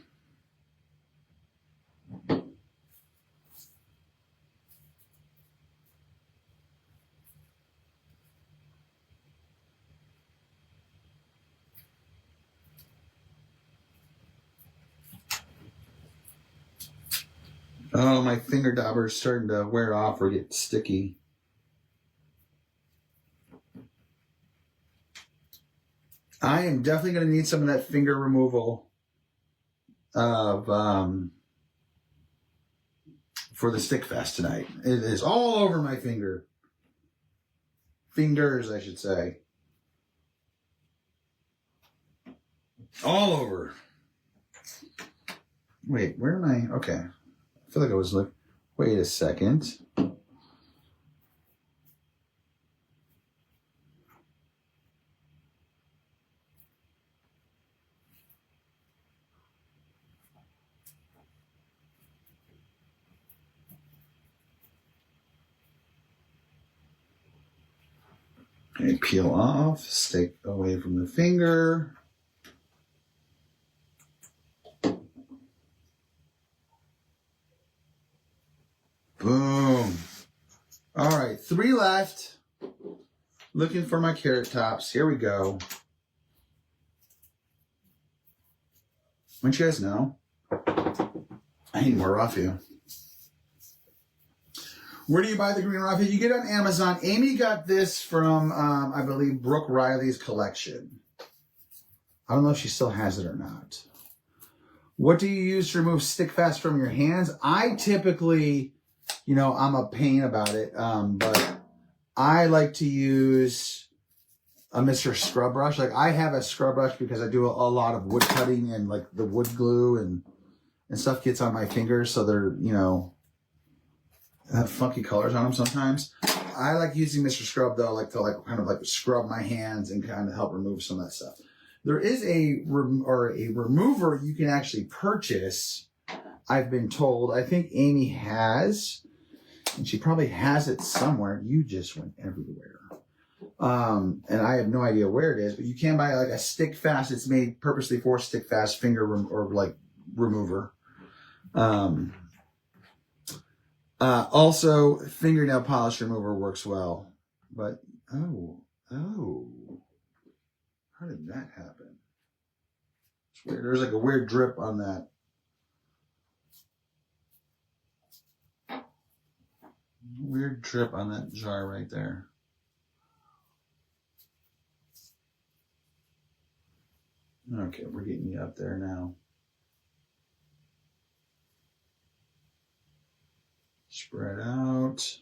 Oh, my finger dauber is starting to wear off or get sticky. I am definitely going to need some of that finger removal of for the stick fest tonight. It is all over my finger. Fingers, I should say. All over. Wait, where am I? Okay. I feel like I was looking. Wait a second. Okay, peel off, stick away from the finger. right, 3 left. Looking for my carrot tops. Here we go. Wouldn't you guys know? I need more raffia. Where do you buy the green raffia? You get it on Amazon. Amy got this from, I believe, Brooke Riley's collection. I don't know if she still has it or not. What do you use to remove stick fast from your hands? I typically, you know, I'm a pain about it, but I like to use a Mr. Scrub Brush. Like, I have a scrub brush because I do a lot of wood cutting, and like the wood glue and stuff gets on my fingers, so they're, you know, have funky colors on them sometimes. I like using Mr. Scrub though, like to kind of scrub my hands and kind of help remove some of that stuff. There is a remover you can actually purchase, I've been told. I think Amy has, and she probably has it somewhere. You just went everywhere. And I have no idea where it is, but you can buy like a stick fast. It's made purposely for stick fast finger remover. Also fingernail polish remover works well, but oh, how did that happen? It's weird. There's like a weird drip on that. Weird drip on that jar right there. Okay, we're getting you up there now. Spread out.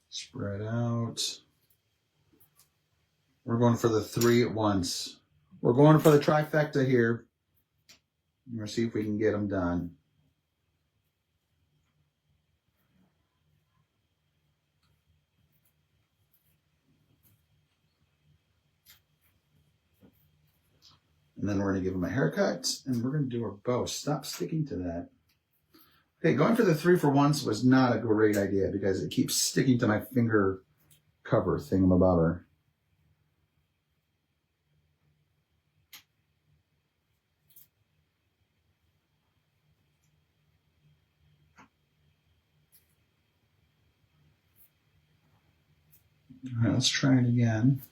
Spread out. We're going for the 3 at once. We're going for the trifecta here. We're going to see if we can get them done. And then we're going to give them a haircut, and we're going to do our bow. Stop sticking to that. Okay, going for the 3 for once was not a great idea because it keeps sticking to my finger cover thingamabobber. All right, let's try it again.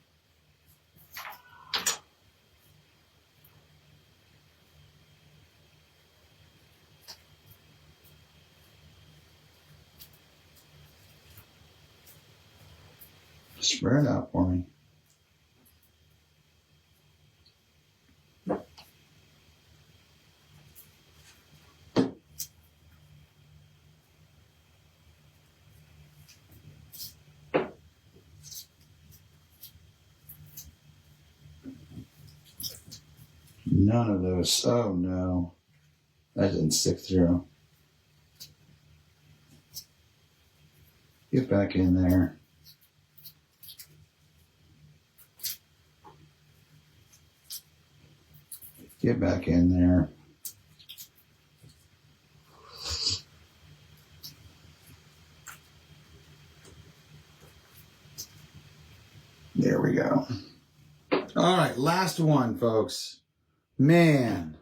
Spread it out for me. None of those. Oh no. That didn't stick through. Get back in there. Get back in there. There we go. All right, last one, folks. Man.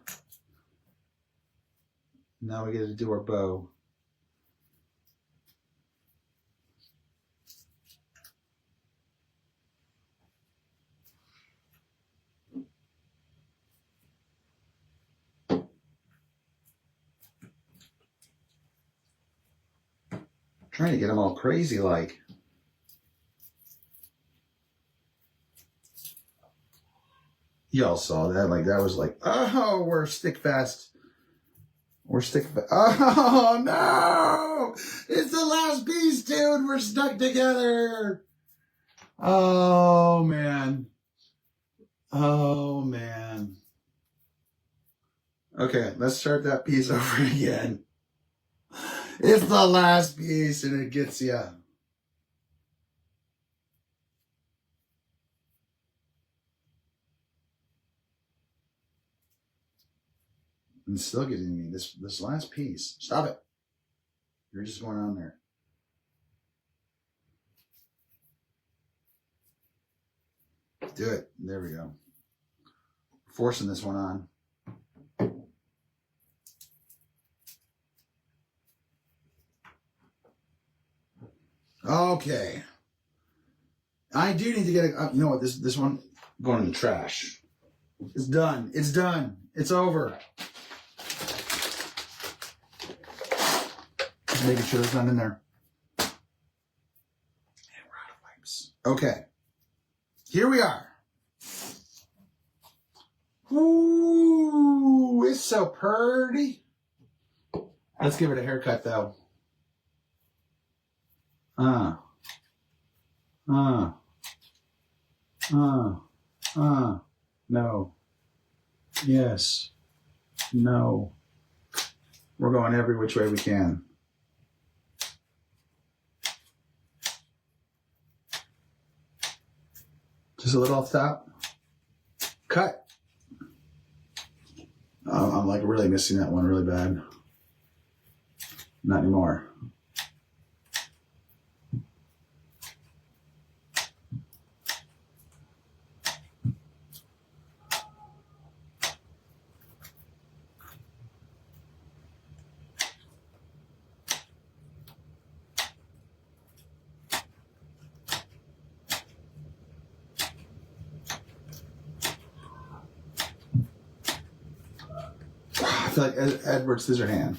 Now we get to do our bow. Trying to get them all crazy like. Y'all saw that. Like, that was like, oh, we're stick fast. We're stick fast. Oh, no. It's the last piece, dude. We're stuck together. Oh, man. Oh, man. Okay, let's start that piece over again. It's the last piece, and it gets you. And it's still getting me. This last piece. Stop it. You're just going on there. Do it. There we go. Forcing this one on. Okay. I do need to get a, you know what, this one going in the trash. It's done. It's done. It's over. Just making sure there's none in there. And we're out of wipes. Okay. Here we are. Ooh, it's so pretty. Let's give it a haircut though. No. Yes. No. We're going every which way we can. Just a little off top. Cut. Oh, I'm like really missing that one really bad. Not anymore. I feel like Edward Scissorhand.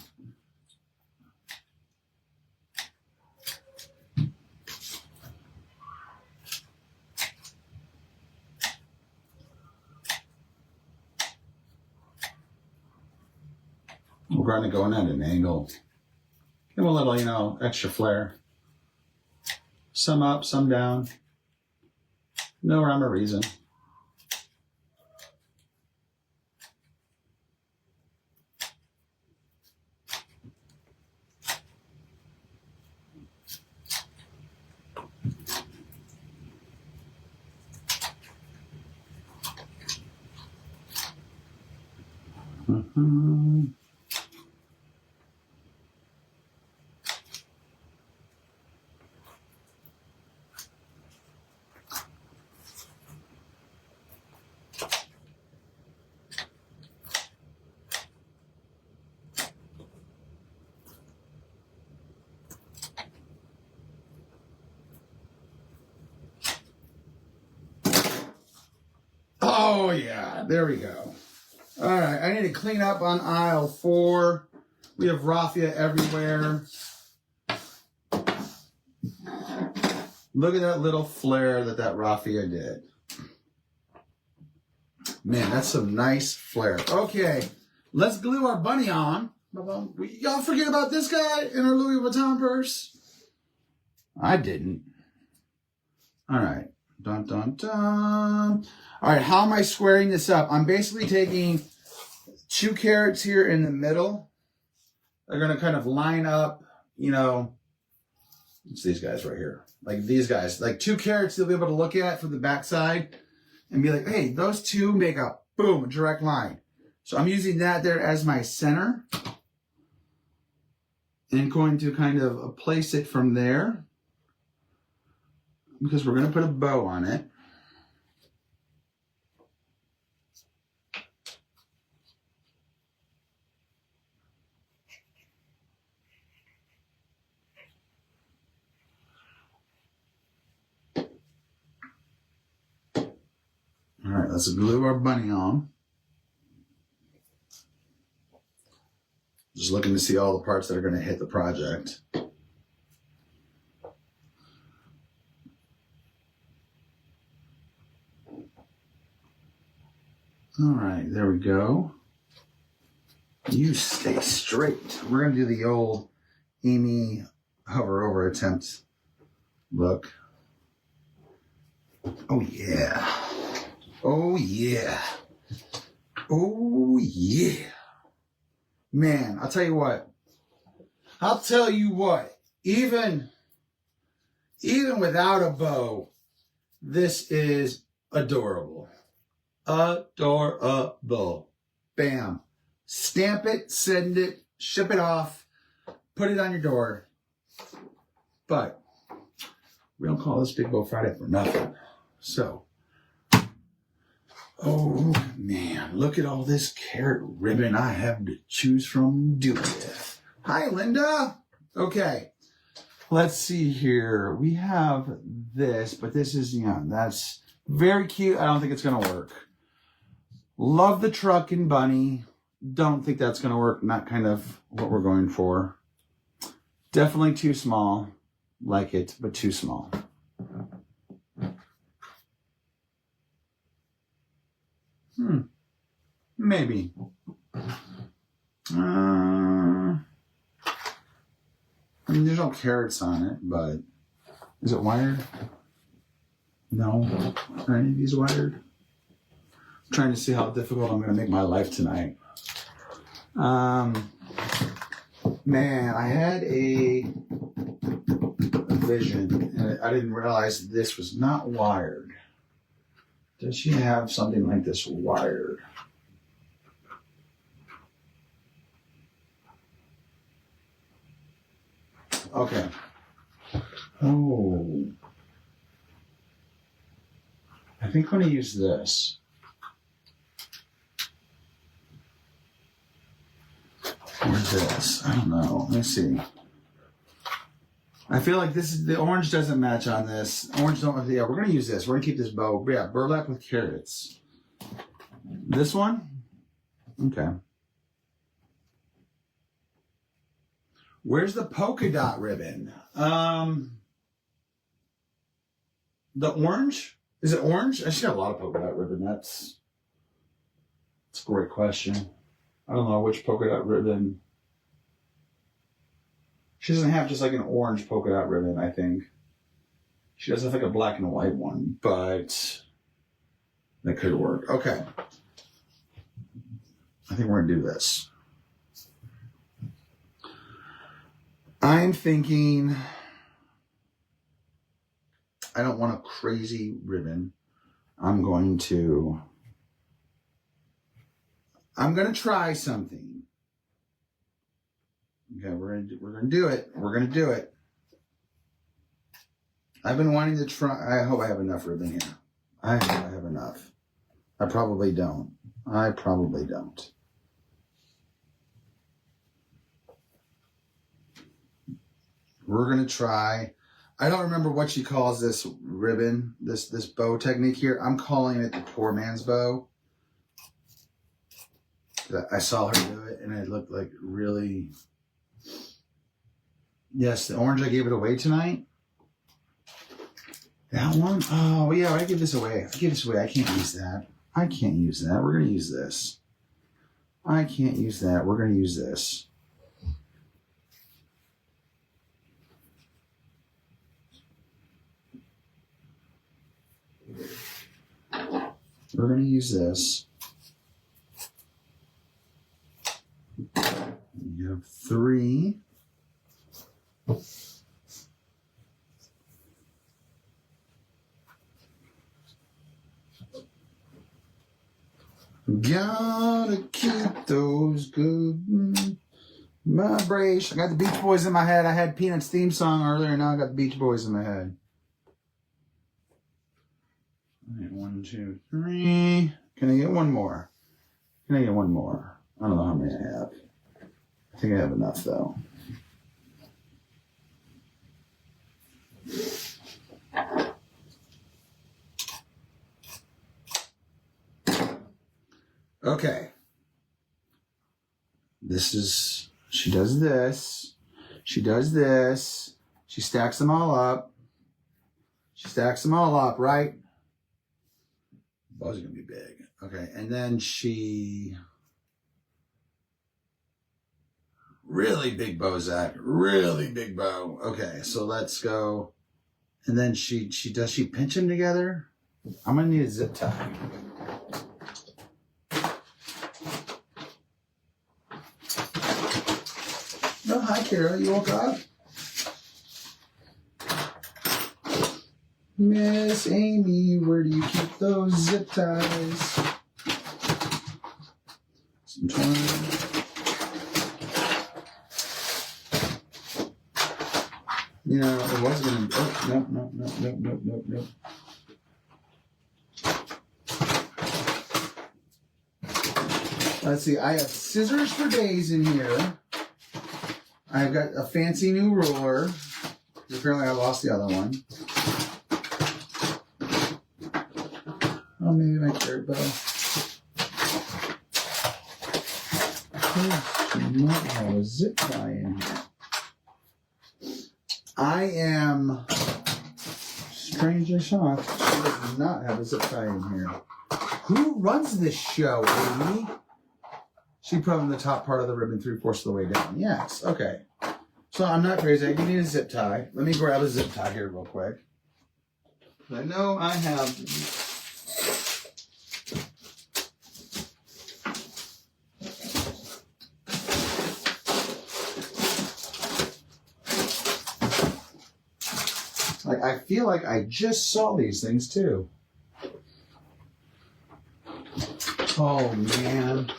We're going to go in at an angle. Give him a little, you know, extra flair. Some up, some down. No rhyme or reason. Mm-hmm. Oh, yeah. There we go. All right. I need to clean up on aisle 4. We have raffia everywhere. Look at that little flare that raffia did. Man, that's some nice flare. Okay. Let's glue our bunny on. Y'all forget about this guy in our Louis Vuitton purse? I didn't. All right. Dun, dun, dun. All right, how am I squaring this up? I'm basically taking 2 carats here in the middle. They're going to kind of line up, you know, it's these guys right here. Like these guys. Like 2 carats you'll be able to look at from the backside and be like, hey, those 2 make a, boom, a direct line. So I'm using that there as my center. And going to kind of place it from there. Because we're going to put a bow on it. All right, let's glue our bunny on. Just looking to see all the parts that are going to hit the project. All right, there we go. You stay straight. We're going to do the old Amy hover over attempt look. Oh, yeah. Oh, yeah. Oh, yeah. Man, I'll tell you what. Even without a bow, this is adorable. Adorable. Bam. Stamp it, send it, ship it off, put it on your door. But we don't call this Big Bow Friday for nothing. So, oh man, look at all this carrot ribbon I have to choose from to do with. Hi, Linda. Okay. Let's see here. We have this, but this is, that's very cute. I don't think it's going to work. Love the truck and bunny. Don't think that's going to work. Not kind of what we're going for. Definitely too small. Like it, but too small. Maybe. I mean, there's no carrots on it, but is it wired? No. Are any of these wired? I'm trying to see how difficult I'm going to make my life tonight. Man, I had a vision, and I didn't realize this was not wired. Does she have something like this wired? Okay. Oh. I think I'm going to use this. Or this. I don't know. Let me see. I feel like this is the orange doesn't match on this. Orange don't. Yeah, we're going to use this. We're going to keep this bow. Yeah, burlap with carrots. This one? Okay. Where's the polka dot ribbon? The orange? Is it orange? She got a lot of polka dot ribbon. That's a great question. I don't know which polka dot ribbon. She doesn't have just like an orange polka dot ribbon, I think. She does have like a black and white one, but that could work. Okay. I think we're going to do this. I'm thinking I don't want a crazy ribbon. I'm going to try something. Okay, we're gonna do it. We're gonna do it. I've been wanting to try. I hope I have enough ribbon here. I hope I have enough. I probably don't. We're gonna try. I don't remember what she calls this ribbon, this bow technique here. I'm calling it the poor man's bow. I saw her do it, and it looked like really. Yes, the orange. I gave it away tonight. That one? Oh yeah, I give this away. I can't use that. We're gonna use this. I can't use that. We're gonna use this. We're going to use this. You have 3. Gotta keep those good vibrations. I got the Beach Boys in my head. I had Peanuts theme song earlier, and now I got the Beach Boys in my head. 1, 2, 3. Can I get one more? I don't know how many I have. I think I have enough, though. Okay. She does this. She stacks them all up. Right? Bow's gonna be big. Okay, and then she really big bow, Zach. Really big bow. Okay, so let's go. And then she pinch them together? I'm gonna need a zip tie. Oh, hi, Kara. You woke up? Miss Amy, where do you keep those zip ties? Some twine. You know, it was going to... Oh, nope. Let's see. I have scissors for days in here. I've got a fancy new ruler. Apparently I lost the other one. Oh, maybe my third bow. Do not have a zip tie in here. I am strangely shocked she does not have a zip tie in here. Who runs this show, Amy? She put on the top part of the ribbon 3/4 of the way down. Yes, okay. So I'm not crazy. You need a zip tie. Let me grab a zip tie here real quick. I know I have... Like, I feel like I just saw these things too. Oh, man.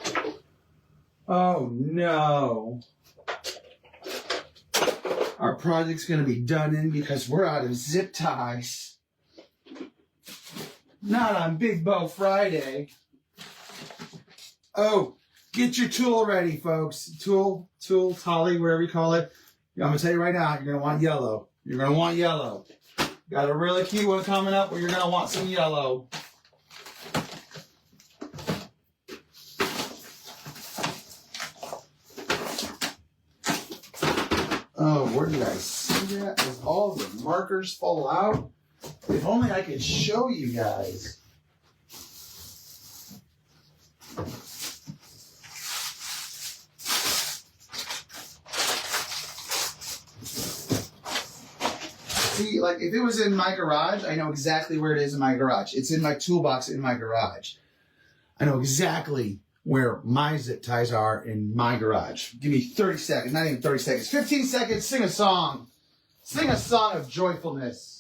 Oh, no. Our project's going to be done in because we're out of zip ties. Not on Big Bow Friday. Oh, get your tool ready, folks. Tool, tolly, whatever you call it. I'm going to tell you right now, you're going to want yellow. You're going to want yellow. Got a really cute one coming up where you're going to want some yellow. Oh, where did I see that? As all the markers fall out? If only I could show you guys. See, like, if it was in my garage, I know exactly where it is in my garage. It's in my toolbox in my garage. I know exactly where my zip ties are in my garage. Give me 30 seconds, not even 30 seconds. 15 seconds, sing a song. Sing a song of joyfulness.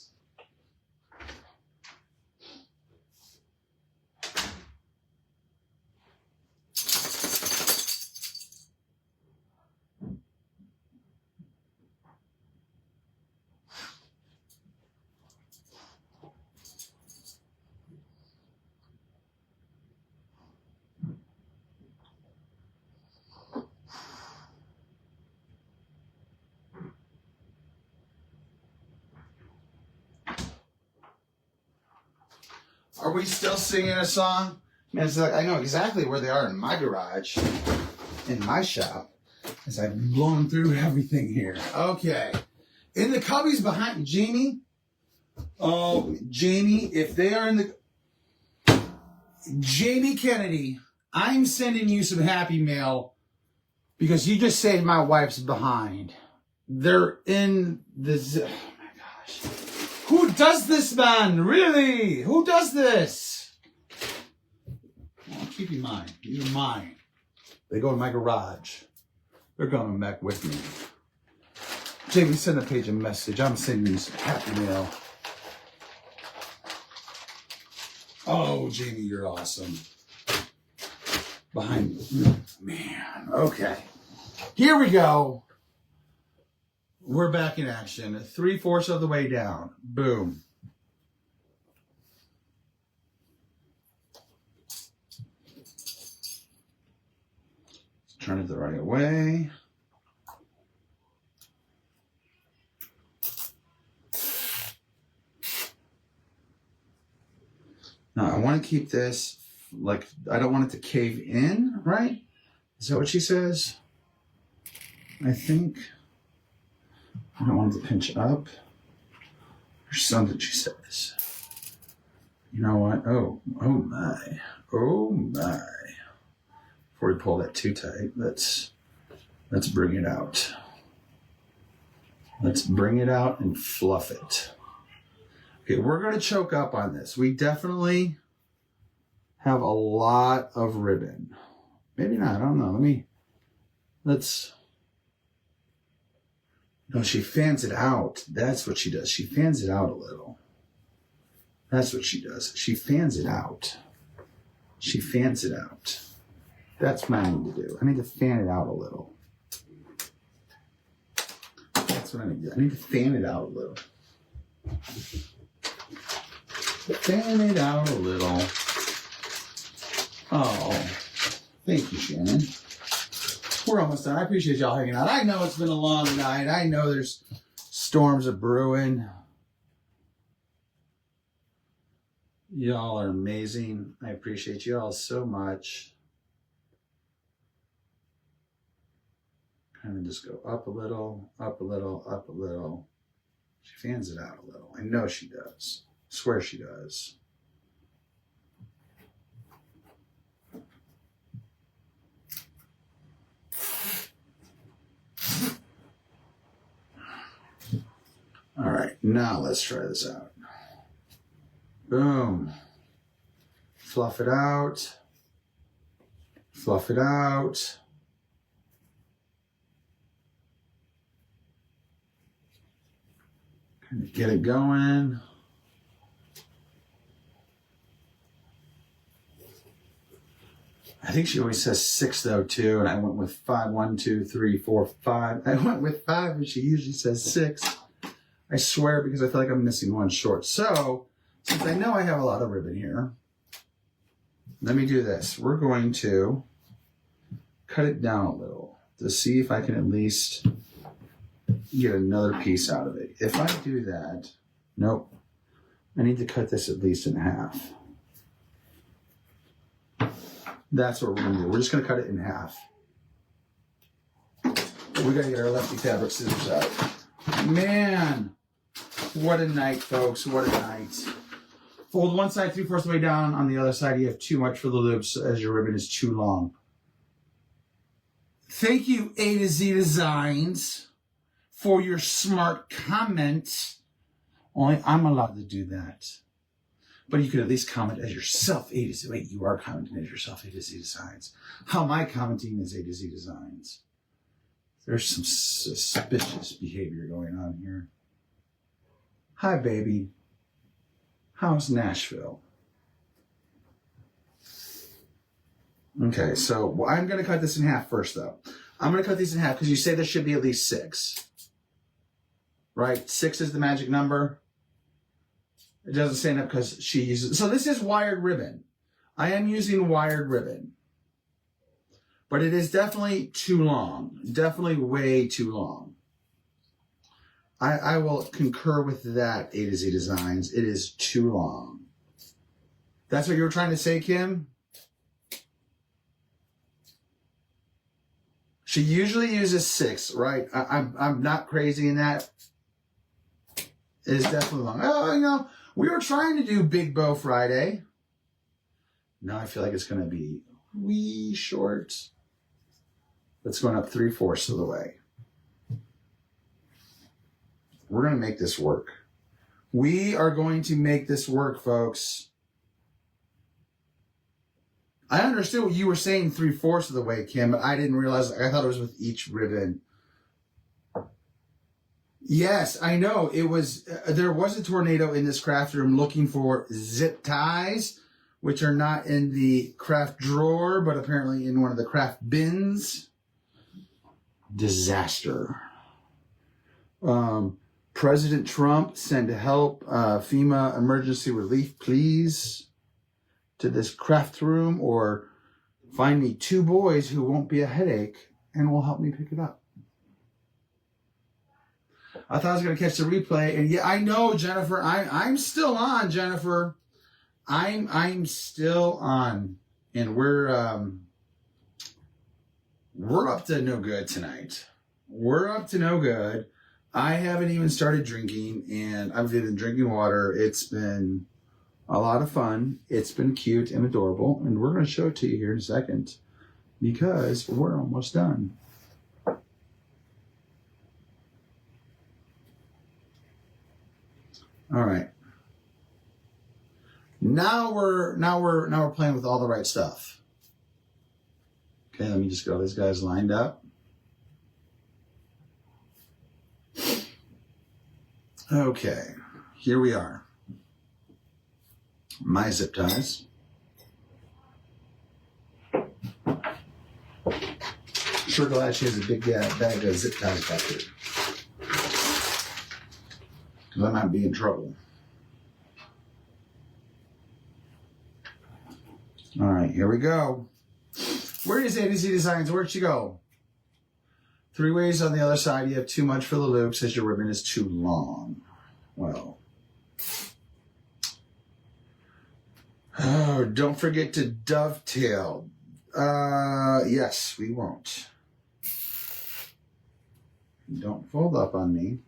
Are we still singing a song? Man, it's like, I know exactly where they are in my garage, in my shop, as I've blown through everything here. Okay. In the cubbies behind Jamie. Oh, Jamie, if they are in the... Jamie Kennedy, I'm sending you some happy mail because you just saved my wife's behind. They're in the... Oh, my gosh. Who does this, man? Really? Who does this? Well, keep in mind. These are mine. They go in my garage. They're coming back with me. Jamie, send a page a message. I'm sending you some happy mail. Oh, Jamie, you're awesome. Behind me. Man, okay. Here we go. We're back in action. 3/4 of the way down. Boom. Turn it the right way. Now, I want to keep this, like, I don't want it to cave in, right? Is that what she says? I think. I don't want it to pinch up. There's something she says. You know what? Oh my. Oh my. Before we pull that too tight, let's bring it out. Let's bring it out and fluff it. Okay, we're going to choke up on this. We definitely have a lot of ribbon. Maybe not, I don't know. Let's... No, she fans it out. That's what she does. She fans it out a little. That's what she does. She fans it out. She fans it out. That's what I need to do. I need to fan it out a little. That's what I need to do. I need to fan it out a little. Fan it out a little. Oh, thank you, Shannon. We're almost done. I appreciate y'all hanging out. I know it's been a long night. I know there's Storms are brewing. Y'all are amazing. I appreciate you all so much. Kind of just go up a little, up a little, up a little. She fans it out a little. I know she does. I swear she does. All right, now let's try this out. Boom. Fluff it out. Fluff it out. Kind of get it going. I think she always says 6 though too, and I went with 5. 1, 2, 3, 4, 5. I went with 5, and she usually says 6. I swear, because I feel like I'm missing one short. So, since I know I have a lot of ribbon here, let me do this. We're going to cut it down a little to see if I can at least get another piece out of it. If I do that, nope. I need to cut this at least in half. That's what we're going to do. We're just going to cut it in half. We got to get our lefty fabric scissors out. Man, what a night, folks. What a night. Fold one side 3/4 the way down. On the other side, you have too much for the loops as your ribbon is too long. Thank you, A to Z Designs, for your smart comment. Only I'm allowed to do that. But you could at least comment as yourself, A to Z. Wait, you are commenting as yourself, A to Z Designs. How am I commenting as A to Z Designs? There's some suspicious behavior going on here. Hi, baby. How's Nashville? Okay, so I'm going to cut this in half first, though. I'm going to cut these in half because you say there should be at least 6. Right? 6 is the magic number. It doesn't stand up because she uses... So this is wired ribbon. I am using wired ribbon. But it is definitely too long. Definitely way too long. I will concur with that, A to Z Designs. It is too long. That's what you were trying to say, Kim? She usually uses 6, right? I'm not crazy in that. It is definitely long. Oh, you know, we were trying to do Big Bow Friday. Now I feel like it's going to be wee short. It's going up 3/4 of the way. We're going to make this work. We are going to make this work, folks. I understood what you were saying 3/4 of the way, Kim, but I didn't realize. I thought it was with each ribbon. Yes, I know. It was. There was a tornado in this craft room looking for zip ties, which are not in the craft drawer, but apparently in one of the craft bins. Disaster. President Trump, send help. FEMA emergency relief, please, to this craft room, or find me 2 boys who won't be a headache and will help me pick it up. I thought I was going to catch the replay, and yeah, I know, Jennifer. I'm still on, Jennifer. I'm still on, and we're up to no good tonight. We're up to no good. I haven't even started drinking, and I've been drinking water. It's been a lot of fun. It's been cute and adorable, and we're going to show it to you here in a second because we're almost done. All right. Now we're playing with all the right stuff. Okay, let me just get all these guys lined up. Okay, here we are. My zip ties. Sure glad she has a big bag of zip ties back here. Because I might be in trouble. All right, here we go. Where is A to Z Designs? Where'd she go? 3 ways on the other side. You have too much for the loop, says your ribbon is too long. Well. Oh, don't forget to dovetail. Yes, we won't. Don't fold up on me.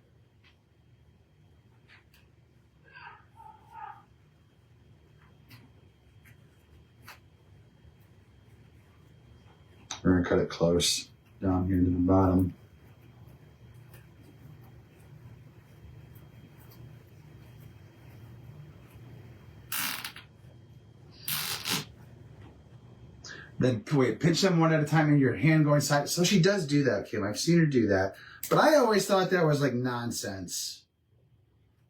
We're going to cut it close down here to the bottom. Then wait, pinch them one at a time in your hand going side. So she does do that, Kim. I've seen her do that. But I always thought that was like nonsense.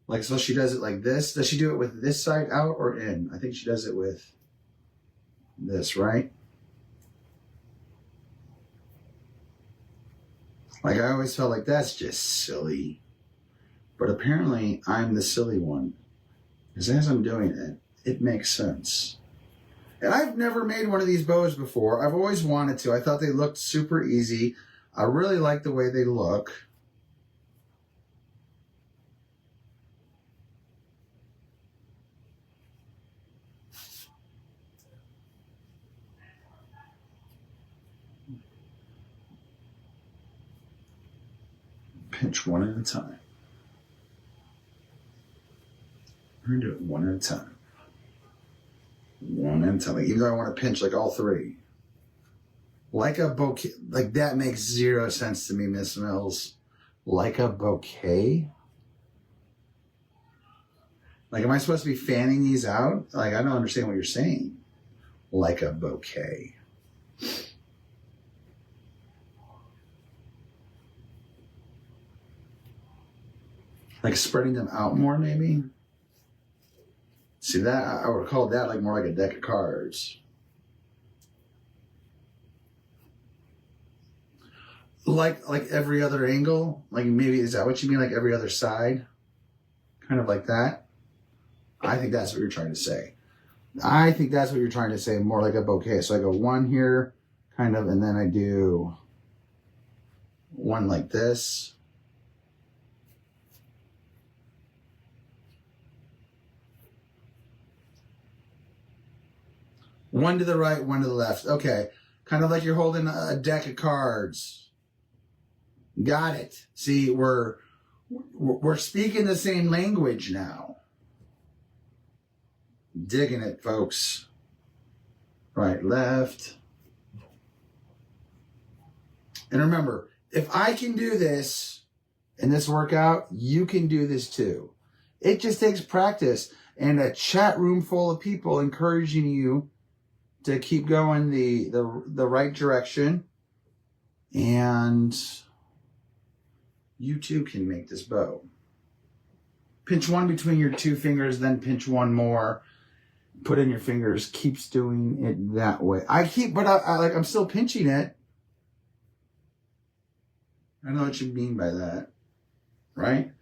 Like, so she does it like this. Does she do it with this side out or in? I think she does it with this, right? Like, I always felt like that's just silly. But apparently, I'm the silly one. Because as I'm doing it, it makes sense. And I've never made one of these bows before. I've always wanted to. I thought they looked super easy. I really like the way they look. Pinch one at a time. We're going to do it one at a time. One at a time. Like, even though I want to pinch like all 3. Like a bouquet. Like, that makes 0 sense to me, Miss Mills. Like a bouquet? Like, am I supposed to be fanning these out? Like, I don't understand what you're saying. Like a bouquet. Like spreading them out more, maybe? See, that I would call that like more like a deck of cards. Like every other angle? Like maybe, is that what you mean? Like every other side? Kind of like that? I think that's what you're trying to say. I think that's what you're trying to say, more like a bouquet. So I go one here, kind of, and then I do one like this. One to the right, one to the left. Okay. Kind of like you're holding a deck of cards. Got it. See, we're speaking the same language now. Digging it, folks. Right, left. And remember, if I can do this in this workout, you can do this too. It just takes practice and a chat room full of people encouraging you to keep going the right direction, and you too can make this bow. Pinch one between your 2 fingers, then pinch one more. Put in your fingers. Keeps doing it that way. But I'm still pinching it. I know what you mean by that, right?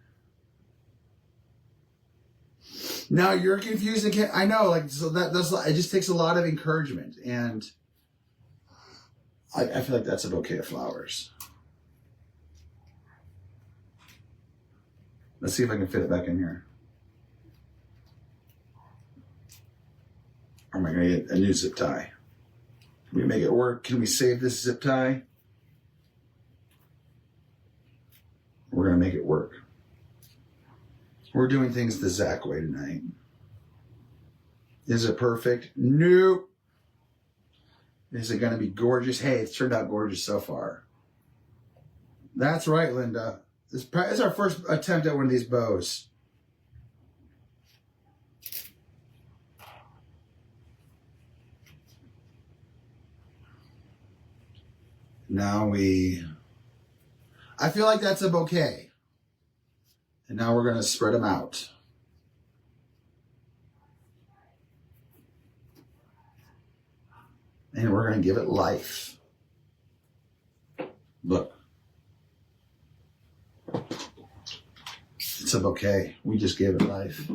Now you're confused and I know, like, so that's it just takes a lot of encouragement, and I feel like that's a bouquet of flowers. Let's see if I can fit it back in here. Or am I going to get a new zip tie? Can we make it work? Can we save this zip tie? We're going to make it work. We're doing things the Zach way tonight. Is it perfect? Nope. Is it going to be gorgeous? Hey, it's turned out gorgeous so far. That's right, Linda. This is our first attempt at one of these bows. Now I feel like that's a bouquet. And now we're going to spread them out. And we're going to give it life. Look. It's a bouquet. We just gave it life.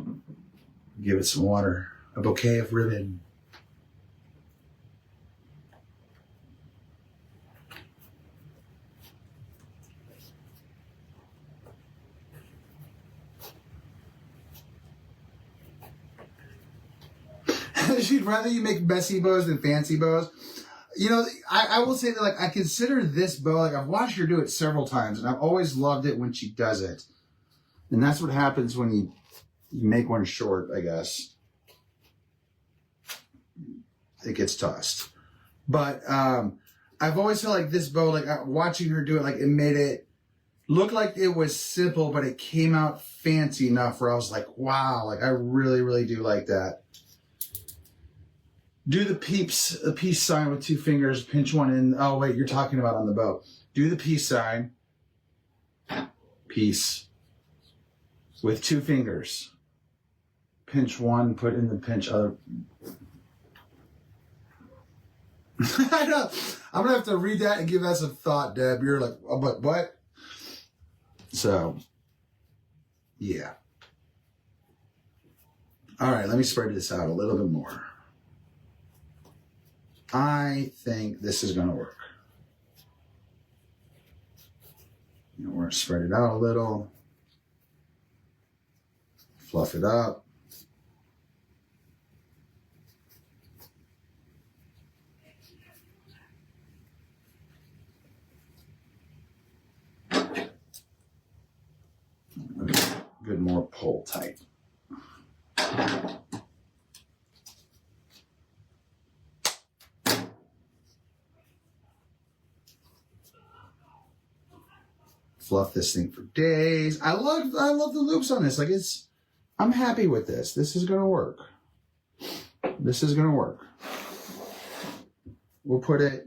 Give it some water. A bouquet of ribbon. She'd rather you make messy bows than fancy bows. You know, I will say that, like, I consider this bow, like, I've watched her do it several times, and I've always loved it when she does it. And that's what happens when you make one short, I guess. It gets tossed. But I've always felt like this bow, like, watching her do it, like, it made it look like it was simple, but it came out fancy enough where I was like, wow, like, I really, really do like that. Do the peace sign with 2 fingers, pinch one in. Oh, wait, you're talking about on the bow. Do the peace sign. Peace. With 2 fingers. Pinch one, put in the pinch other. I know. I'm going to have to read that and give that some thought, Deb. You're like, oh, but what? So, yeah. All right, let me spread this out a little bit more. I think this is going to work. You know, we're going to spread it out a little. Fluff it up. Good, more pull tight. Fluff this thing for days. I love the loops on this. Like, I'm happy with this. This is gonna work. This is gonna work. We'll put it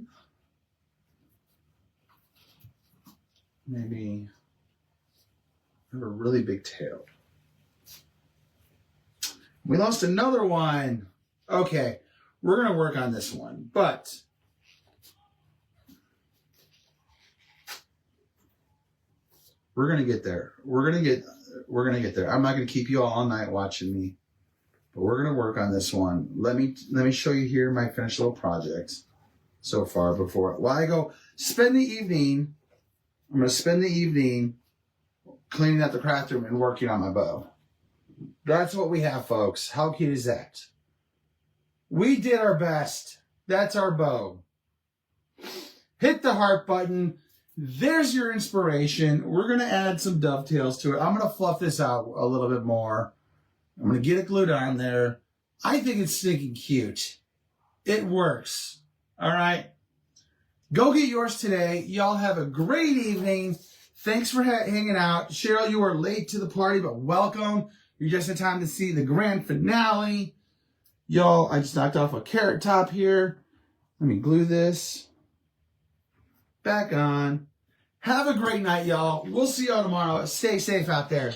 maybe have a really big tail. We lost another one. Okay, we're gonna work on this one, but we're gonna get there. We're gonna get there. I'm not gonna keep you all night watching me, but we're gonna work on this one. Let me show you here my finished little project so far before. While I go spend the evening, I'm gonna spend the evening cleaning out the craft room and working on my bow. That's what we have, folks. How cute is that? We did our best. That's our bow. Hit the heart button. There's your inspiration. We're going to add some dovetails to it. I'm going to fluff this out a little bit more. I'm going to get it glued on there. I think it's stinking cute. It works. All right. Go get yours today. Y'all have a great evening. Thanks for hanging out. Cheryl, you were late to the party, but welcome. You're just in time to see the grand finale. Y'all, I just knocked off a carrot top here. Let me glue this back on. Have a great night, y'all. We'll see y'all tomorrow. Stay safe out there.